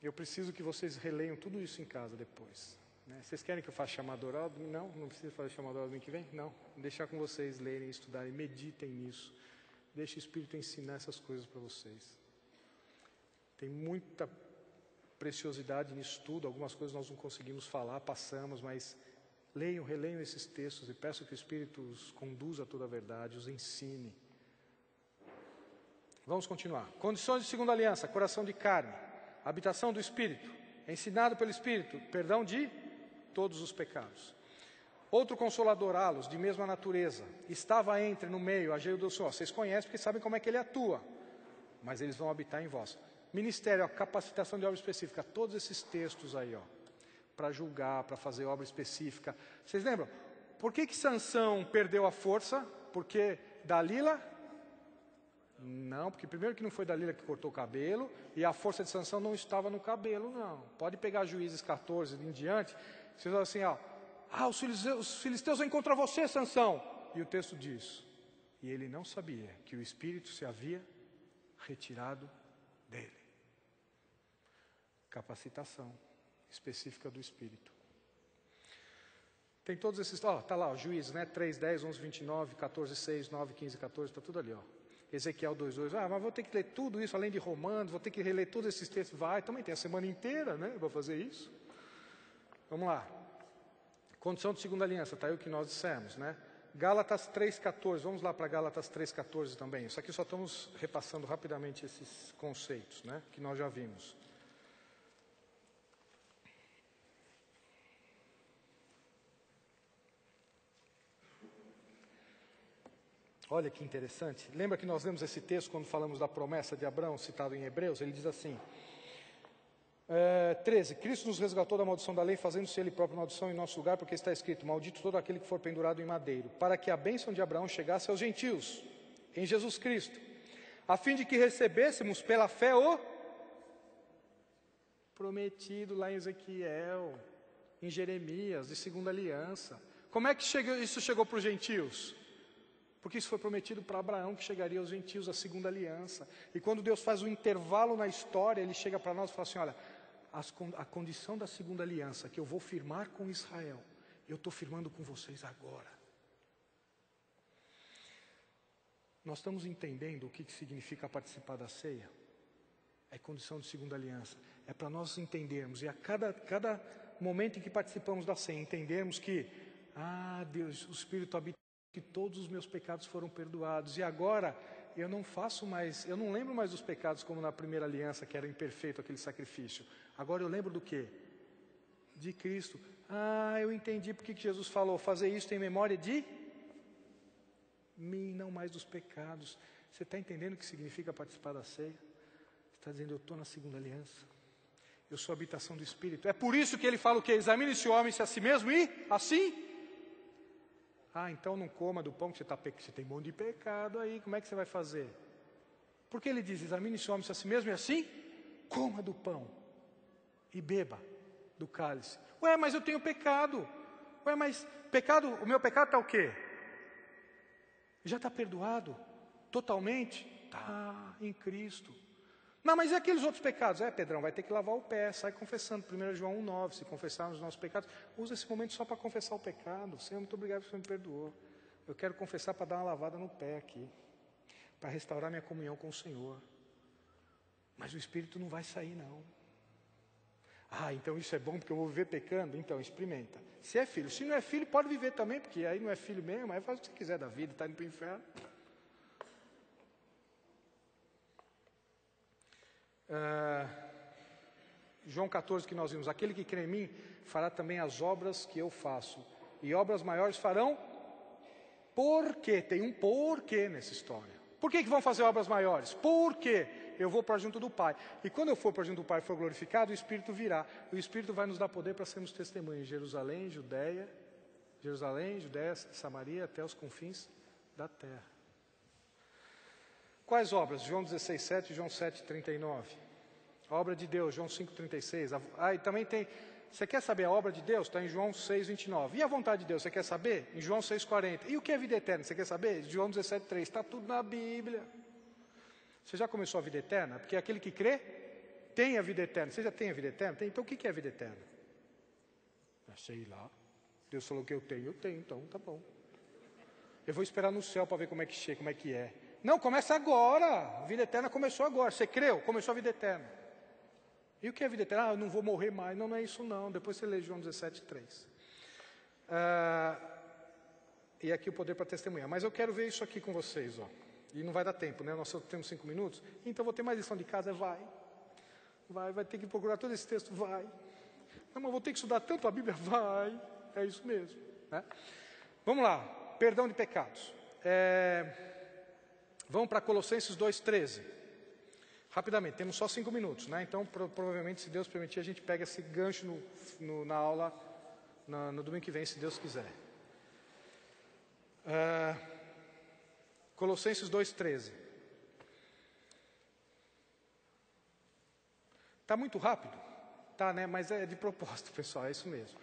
Eu preciso que vocês releiam tudo isso em casa depois. né? Vocês querem que eu faça chamada oral? Não, não precisa fazer chamada oral domingo que vem? Não, vou deixar com vocês lerem, estudarem, meditem nisso. Deixe o Espírito ensinar essas coisas para vocês. Tem muita preciosidade nisso tudo, algumas coisas nós não conseguimos falar, passamos, mas leiam, releiam esses textos e peço que o Espírito os conduza a toda a verdade, os ensine. Vamos continuar. Condições de segunda aliança, coração de carne, habitação do Espírito, ensinado pelo Espírito, perdão de todos os pecados. Outro consolador, halos, de mesma natureza, estava entre, no meio, ageio do Senhor. Vocês conhecem porque sabem como é que ele atua, mas eles vão habitar em vós. Ministério, ó, capacitação de obra específica, todos esses textos aí, ó, para julgar, para fazer obra específica. Vocês lembram? Por que Sansão perdeu a força? Porque Dalila? Não, porque primeiro que não foi Dalila que cortou o cabelo, e a força de Sansão não estava no cabelo, não. Pode pegar Juízes 14 em diante, vocês falam assim, ó, os filisteus vão contra você, Sansão. E o texto diz, e ele não sabia que o Espírito se havia retirado dele. Capacitação específica do Espírito. Tem todos esses, ó, tá lá, ó, Juízes, né, 3, 10, 11, 29, 14, 6, 9, 15, 14, está tudo ali, ó. Ezequiel 2, 2, mas vou ter que ler tudo isso, além de Romanos, vou ter que reler todos esses textos, vai, também tem a semana inteira, né, para fazer isso. Vamos lá. Condição de segunda aliança, está aí o que nós dissemos, né? Gálatas 3,14, vamos lá para Gálatas 3,14 também. Isso aqui só estamos repassando rapidamente esses conceitos, né, que nós já vimos. Olha que interessante. Lembra que nós lemos esse texto quando falamos da promessa de Abraão, citado em Hebreus? Ele diz assim, 13, Cristo nos resgatou da maldição da lei, fazendo-se Ele próprio maldição em nosso lugar, porque está escrito, maldito todo aquele que for pendurado em madeiro, para que a bênção de Abraão chegasse aos gentios, em Jesus Cristo, a fim de que recebêssemos pela fé o prometido lá em Ezequiel, em Jeremias, de segunda aliança. Como é que isso chegou para os gentios? Porque isso foi prometido para Abraão, que chegaria aos gentios, a segunda aliança. E quando Deus faz um intervalo na história, Ele chega para nós e fala assim, olha, a condição da segunda aliança, que eu vou firmar com Israel, eu estou firmando com vocês agora. Nós estamos entendendo o que significa participar da ceia? É condição de segunda aliança. É para nós entendermos, e a cada momento em que participamos da ceia, entendermos que, Deus, o Espírito habita, que todos os meus pecados foram perdoados, e agora eu não lembro mais dos pecados como na primeira aliança, que era imperfeito aquele sacrifício. Agora eu lembro do quê? De Cristo. Eu entendi porque que Jesus falou, fazer isso em memória de mim, não mais dos pecados. Você está entendendo o que significa participar da ceia? Você está dizendo, eu estou na segunda aliança. Eu sou a habitação do Espírito. É por isso que ele fala o quê? Examine-se o homem-se a si mesmo e assim... então não coma do pão que você tem um monte de pecado aí, como é que você vai fazer? Porque ele diz, examine-se o homem a si mesmo e assim, coma do pão e beba do cálice. Mas eu tenho pecado. Mas pecado, o meu pecado está o quê? Já está perdoado? Totalmente? Está em Cristo. Não, mas e aqueles outros pecados? Pedrão, vai ter que lavar o pé, sai confessando. 1 João 1,9, se confessarmos os nossos pecados. Usa esse momento só para confessar o pecado. Senhor, muito obrigado porque o Senhor me perdoou. Eu quero confessar para dar uma lavada no pé aqui. Para restaurar minha comunhão com o Senhor. Mas o Espírito não vai sair, não. Então isso é bom porque eu vou viver pecando? Então, experimenta. Se é filho. Se não é filho, pode viver também, porque aí não é filho mesmo. Aí faz o que você quiser da vida, está indo para o inferno. João 14 que nós vimos, aquele que crê em mim fará também as obras que eu faço, e obras maiores farão, porque tem um porquê nessa história. Por que vão fazer obras maiores? Porque eu vou para junto do Pai, e quando eu for para junto do Pai e for glorificado, o Espírito virá, e o Espírito vai nos dar poder para sermos testemunhas em Jerusalém, Judéia, Samaria, até os confins da terra. Quais obras? João 16, 7 e João 7, 39. A obra de Deus, João 5, 36. E também tem, você quer saber a obra de Deus? Está em João 6, 29. E a vontade de Deus, você quer saber? Em João 6, 40. E o que é vida eterna? Você quer saber? João 17, 3. Está tudo na Bíblia. Você já começou a vida eterna? Porque aquele que crê tem a vida eterna. Você já tem a vida eterna? Então o que é a vida eterna? Sei lá. Deus falou que eu tenho, então tá bom. Eu vou esperar no céu para ver como é que chega, como é que é. Não, começa agora. A vida eterna começou agora. Você creu? Começou a vida eterna. E o que é a vida eterna? Eu não vou morrer mais. Não, não é isso não. Depois você lê João 17:3. E aqui o poder para testemunhar. Mas eu quero ver isso aqui com vocês, ó. E não vai dar tempo, né? Nós só temos 5 minutos. Então vou ter mais lição de casa? Vai ter que procurar todo esse texto? Vai. Não, mas vou ter que estudar tanto a Bíblia? Vai. É isso mesmo. Né? Vamos lá. Perdão de pecados. Vamos para Colossenses 2:13. Rapidamente, temos só 5 minutos, né? Então, provavelmente, se Deus permitir, a gente pega esse gancho na aula no domingo que vem, se Deus quiser. Colossenses 2:13. Está muito rápido? Tá, né? Mas é de propósito, pessoal, é isso mesmo.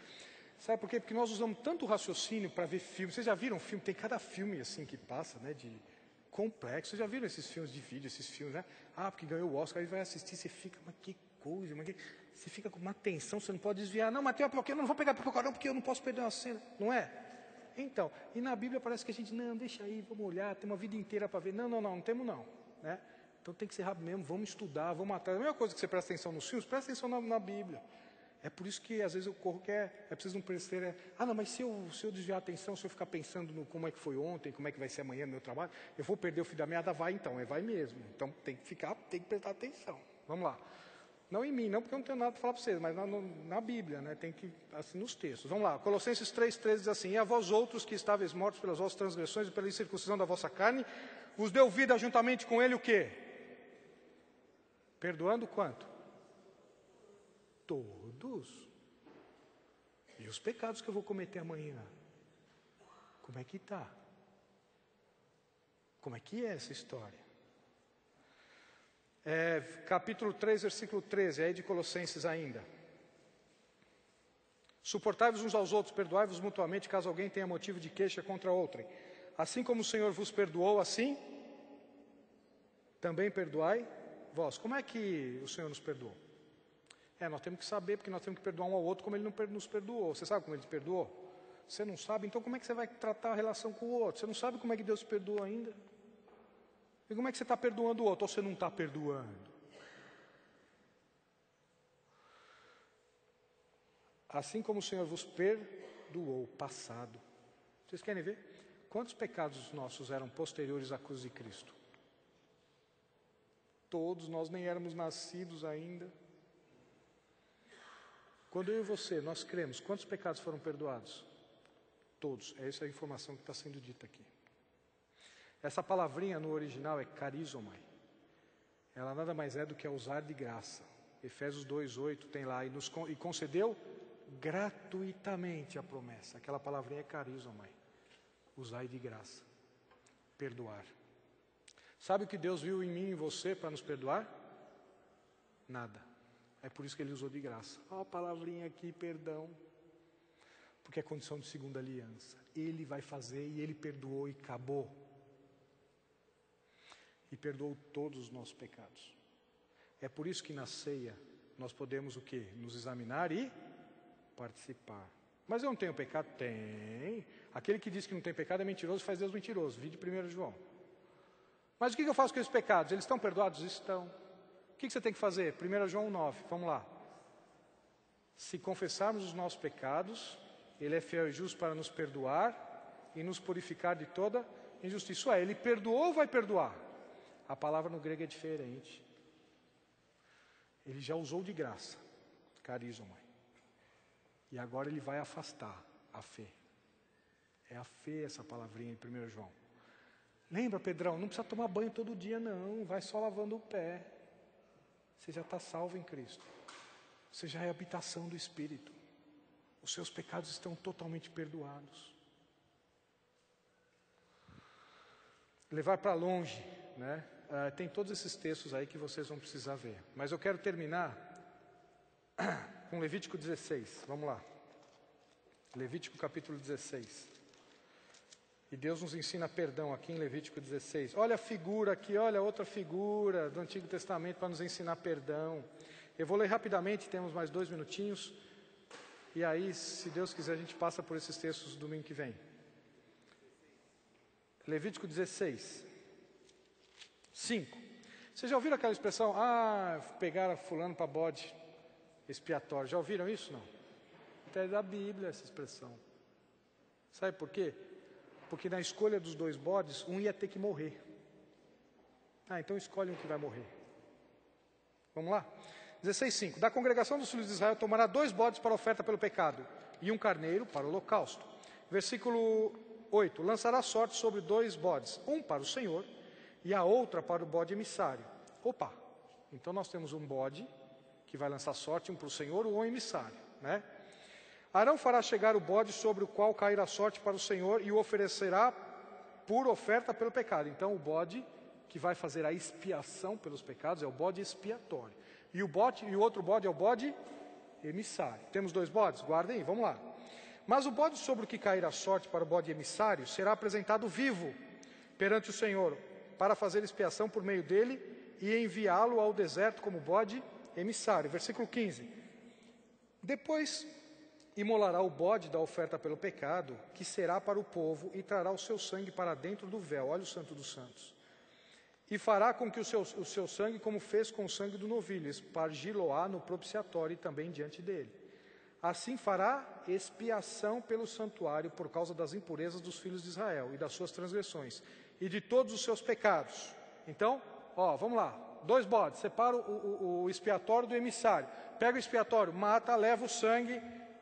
Sabe por quê? Porque nós usamos tanto raciocínio para ver filmes. Vocês já viram filme? Tem cada filme assim que passa, né? De complexo. Vocês já viram esses filmes de vídeo, esses filmes, né? Porque ganhou o Oscar, aí vai assistir, você fica, mas que coisa, você fica com uma tensão, você não pode desviar. Não, mas tem uma pipoca, eu não vou pegar a pipoca não, porque eu não posso perder uma cena. Não é? Então, e na Bíblia parece que a gente, não, deixa aí, vamos olhar, tem uma vida inteira para ver. Não temos não, né? Então tem que ser rápido mesmo, vamos estudar, vamos atrás. A mesma coisa que você presta atenção nos filmes, presta atenção na Bíblia. É por isso que às vezes eu corro que é preciso não prestar. Não, mas se eu desviar a atenção, se eu ficar pensando no como é que foi ontem, como é que vai ser amanhã no meu trabalho, eu vou perder o fio da meada, vai então, vai mesmo. Então tem que prestar atenção. Vamos lá. Não em mim, não porque eu não tenho nada para falar para vocês, mas na Bíblia, né? Tem que, assim, nos textos. Vamos lá, Colossenses 3:13 diz assim: E a vós outros que estáveis mortos pelas vossas transgressões e pela incircuncisão da vossa carne, vos deu vida juntamente com ele o quê? Perdoando quanto? Todos. E os pecados que eu vou cometer amanhã? Como é que está? Como é que é essa história? Capítulo 3, versículo 13, aí de Colossenses ainda. Suportai-vos uns aos outros, perdoai-vos mutuamente, caso alguém tenha motivo de queixa contra outrem. Assim como o Senhor vos perdoou, assim também perdoai vós. Como é que o Senhor nos perdoou? Nós temos que saber, porque nós temos que perdoar um ao outro como Ele nos perdoou. Você sabe como Ele te perdoou? Você não sabe, então como é que você vai tratar a relação com o outro? Você não sabe como é que Deus te perdoou ainda? E como é que você está perdoando o outro, ou você não está perdoando? Assim como o Senhor vos perdoou, passado. Vocês querem ver? Quantos pecados nossos eram posteriores à cruz de Cristo? Todos, nós nem éramos nascidos ainda. Quando eu e você, nós cremos, quantos pecados foram perdoados? Todos. Essa é a informação que está sendo dita aqui. Essa palavrinha no original é charizomai. Ela nada mais é do que usar de graça. Efésios 2:8 tem lá, e concedeu gratuitamente a promessa. Aquela palavrinha é charizomai. Usar de graça. Perdoar. Sabe o que Deus viu em mim e em você para nos perdoar? Nada. É por isso que Ele usou de graça. A palavrinha aqui, perdão. Porque é condição de segunda aliança. Ele vai fazer e Ele perdoou e acabou. E perdoou todos os nossos pecados. É por isso que na ceia nós podemos o quê? Nos examinar e participar. Mas eu não tenho pecado? Tem. Aquele que diz que não tem pecado é mentiroso, faz Deus mentiroso. Vide 1 João. Mas o que eu faço com esses pecados? Eles estão perdoados? Estão. O que você tem que fazer? 1 João 9, vamos lá. Se confessarmos os nossos pecados, Ele é fiel e justo para nos perdoar e nos purificar de toda injustiça. Isso é, Ele perdoou ou vai perdoar? A palavra no grego é diferente. Ele já usou de graça, charizomai. E agora Ele vai afastar a fé. É a fé essa palavrinha em 1 João. Lembra, Pedrão, não precisa tomar banho todo dia não, vai só lavando o pé. Você já está salvo em Cristo. Você já é habitação do Espírito. Os seus pecados estão totalmente perdoados. Levar para longe, né? Tem todos esses textos aí que vocês vão precisar ver. Mas eu quero terminar com Levítico 16. Vamos lá. Levítico capítulo 16. E Deus nos ensina perdão aqui em Levítico 16. Olha a figura aqui, olha outra figura do Antigo Testamento para nos ensinar perdão. Eu vou ler rapidamente, temos mais 2 minutinhos. E aí, se Deus quiser, a gente passa por esses textos domingo que vem. Levítico 16, 5. Vocês já ouviram aquela expressão, pegaram fulano para bode expiatório? Já ouviram isso? Não? Até da Bíblia essa expressão. Sabe por quê? Porque na escolha dos 2 bodes, um ia ter que morrer. Então escolhe um que vai morrer. Vamos lá? 16:5. Da congregação dos filhos de Israel tomará 2 bodes para oferta pelo pecado, e um carneiro para o holocausto. Versículo 8. Lançará sorte sobre 2 bodes, um para o Senhor, e a outra para o bode emissário. Opa! Então nós temos um bode, que vai lançar sorte, um para o Senhor, ou um emissário, né? Arão fará chegar o bode sobre o qual cairá sorte para o Senhor, e o oferecerá por oferta pelo pecado. Então o bode que vai fazer a expiação pelos pecados é o bode expiatório. E o outro bode é o bode emissário. Temos 2 bodes? Guardem aí, vamos lá. Mas o bode sobre o que cair a sorte para o bode emissário será apresentado vivo perante o Senhor, para fazer expiação por meio dele e enviá-lo ao deserto como bode emissário. Versículo 15. Depois imolará o bode da oferta pelo pecado, que será para o povo, e trará o seu sangue para dentro do véu. Olha o Santo dos Santos. E fará com que o seu sangue, como fez com o sangue do novilho, espargi-lo-á no propiciatório e também diante dele. Assim fará expiação pelo santuário por causa das impurezas dos filhos de Israel e das suas transgressões e de todos os seus pecados. Então, vamos lá. 2 bodes, separa o expiatório do emissário. Pega o expiatório, mata, leva o sangue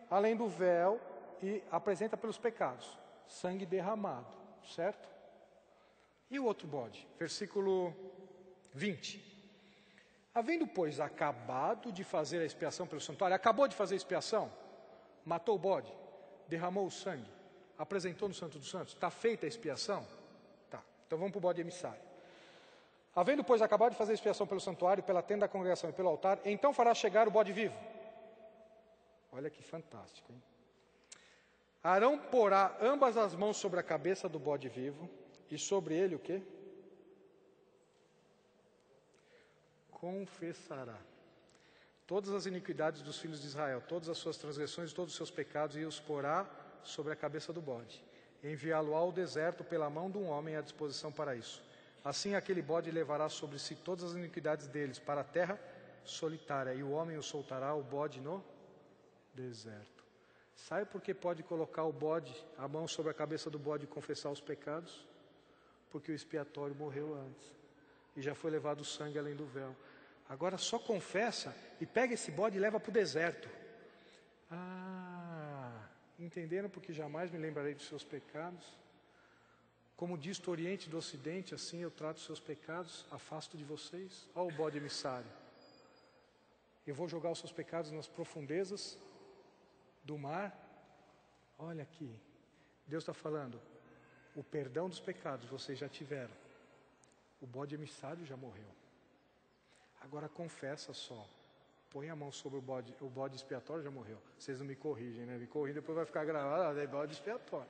além do véu e apresenta pelos pecados. Sangue derramado, certo? E o outro bode, versículo 20. Havendo, pois, acabado de fazer a expiação pelo santuário, acabou de fazer a expiação, matou o bode, derramou o sangue, apresentou no Santo dos Santos, está feita a expiação? Tá, então vamos para o bode emissário. Havendo, pois, acabado de fazer a expiação pelo santuário, pela tenda da congregação e pelo altar, então fará chegar o bode vivo. Olha que fantástico, hein? Arão porá ambas as mãos sobre a cabeça do bode vivo, e sobre ele o quê? Confessará todas as iniquidades dos filhos de Israel, todas as suas transgressões, todos os seus pecados, e os porá sobre a cabeça do bode. Enviá-lo ao deserto pela mão de um homem à disposição para isso. Assim aquele bode levará sobre si todas as iniquidades deles para a terra solitária, e o homem o soltará, o bode, no deserto. Sabe por que pode colocar o bode, a mão sobre a cabeça do bode e confessar os pecados? Porque o expiatório morreu antes. E já foi levado o sangue além do véu. Agora só confessa e pega esse bode e leva para o deserto. Entenderam? Porque jamais me lembrarei dos seus pecados. Como diz do Oriente e do Ocidente, assim eu trato os seus pecados, afasto de vocês. Olha o bode emissário. Eu vou jogar os seus pecados nas profundezas do mar. Olha aqui, Deus está falando, o perdão dos pecados vocês já tiveram. O bode emissário já morreu. Agora confessa só. Põe a mão sobre o bode expiatório já morreu. Vocês não me corrigem, né? Me corrigem, depois vai ficar gravado, é bode expiatório.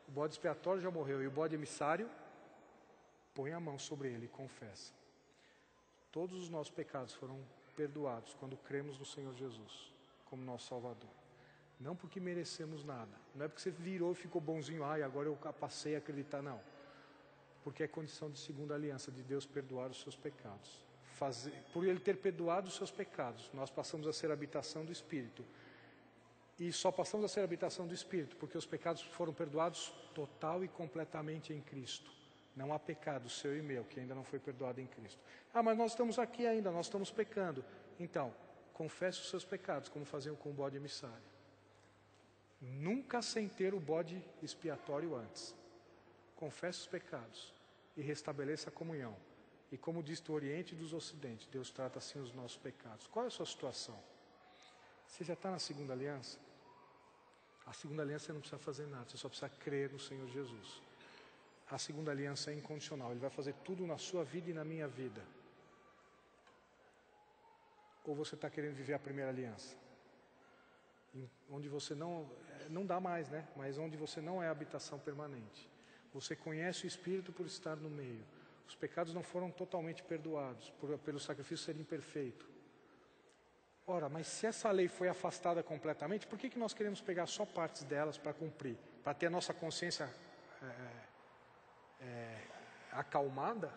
O bode expiatório já morreu. E o bode emissário, põe a mão sobre ele e confessa. Todos os nossos pecados foram perdoados quando cremos no Senhor Jesus como nosso Salvador. Não porque merecemos nada. Não é porque você virou e ficou bonzinho, agora eu passei a acreditar, não. Porque é condição de segunda aliança, de Deus perdoar os seus pecados. Por Ele ter perdoado os seus pecados, nós passamos a ser habitação do Espírito. E só passamos a ser habitação do Espírito, porque os pecados foram perdoados total e completamente em Cristo. Não há pecado seu e meu, que ainda não foi perdoado em Cristo. Mas nós estamos aqui ainda, nós estamos pecando. Então, confesse os seus pecados, como faziam com o bode emissário. Nunca sem ter o bode expiatório antes. Confesse os pecados e restabeleça a comunhão. E como diz do Oriente e dos Ocidentes, Deus trata assim os nossos pecados. Qual é a sua situação? Você já está na segunda aliança? A segunda aliança você não precisa fazer nada, você só precisa crer no Senhor Jesus. A segunda aliança é incondicional, Ele vai fazer tudo na sua vida e na minha vida. Ou você está querendo viver a primeira aliança? Onde você não dá mais, né? Mas onde você não é habitação permanente. Você conhece o Espírito por estar no meio. Os pecados não foram totalmente perdoados, pelo sacrifício ser imperfeito. Ora, mas se essa lei foi afastada completamente, por que nós queremos pegar só partes delas para cumprir? Para ter a nossa consciência acalmada?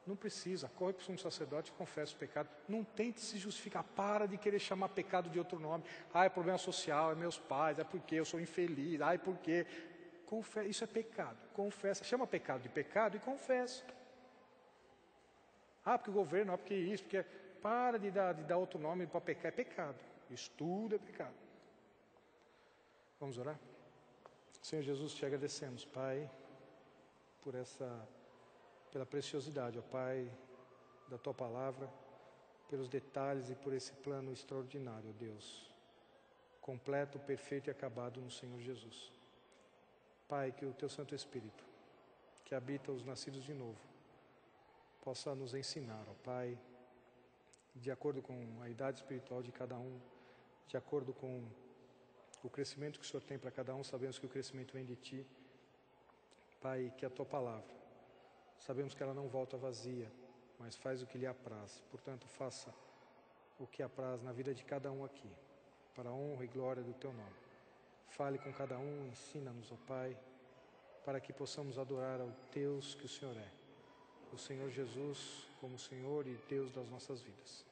Não precisa. Corre para o sumo sacerdote e confessa o pecado. Não tente se justificar. Para de querer chamar pecado de outro nome. Ah, é problema social, é meus pais, é porque eu sou infeliz. Ah, é porque... Isso é pecado. Confessa. Chama pecado de pecado e confessa. Ah, porque o governo, ah, porque isso, porque... Para de dar outro nome para pecar. É pecado. Isso tudo é pecado. Vamos orar? Senhor Jesus, te agradecemos, Pai, pela preciosidade, ó Pai, da Tua Palavra, pelos detalhes e por esse plano extraordinário, ó Deus, completo, perfeito e acabado no Senhor Jesus. Pai, que o Teu Santo Espírito, que habita os nascidos de novo, possa nos ensinar, ó Pai, de acordo com a idade espiritual de cada um, de acordo com o crescimento que o Senhor tem para cada um, sabemos que o crescimento vem de Ti. Pai, que a Tua Palavra, sabemos que ela não volta vazia, mas faz o que lhe apraz. Portanto, faça o que apraz na vida de cada um aqui, para a honra e glória do Teu nome. Fale com cada um, ensina-nos, ó Pai, para que possamos adorar ao Deus que o Senhor é, o Senhor Jesus como Senhor e Deus das nossas vidas.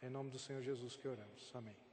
É em nome do Senhor Jesus que oramos. Amém.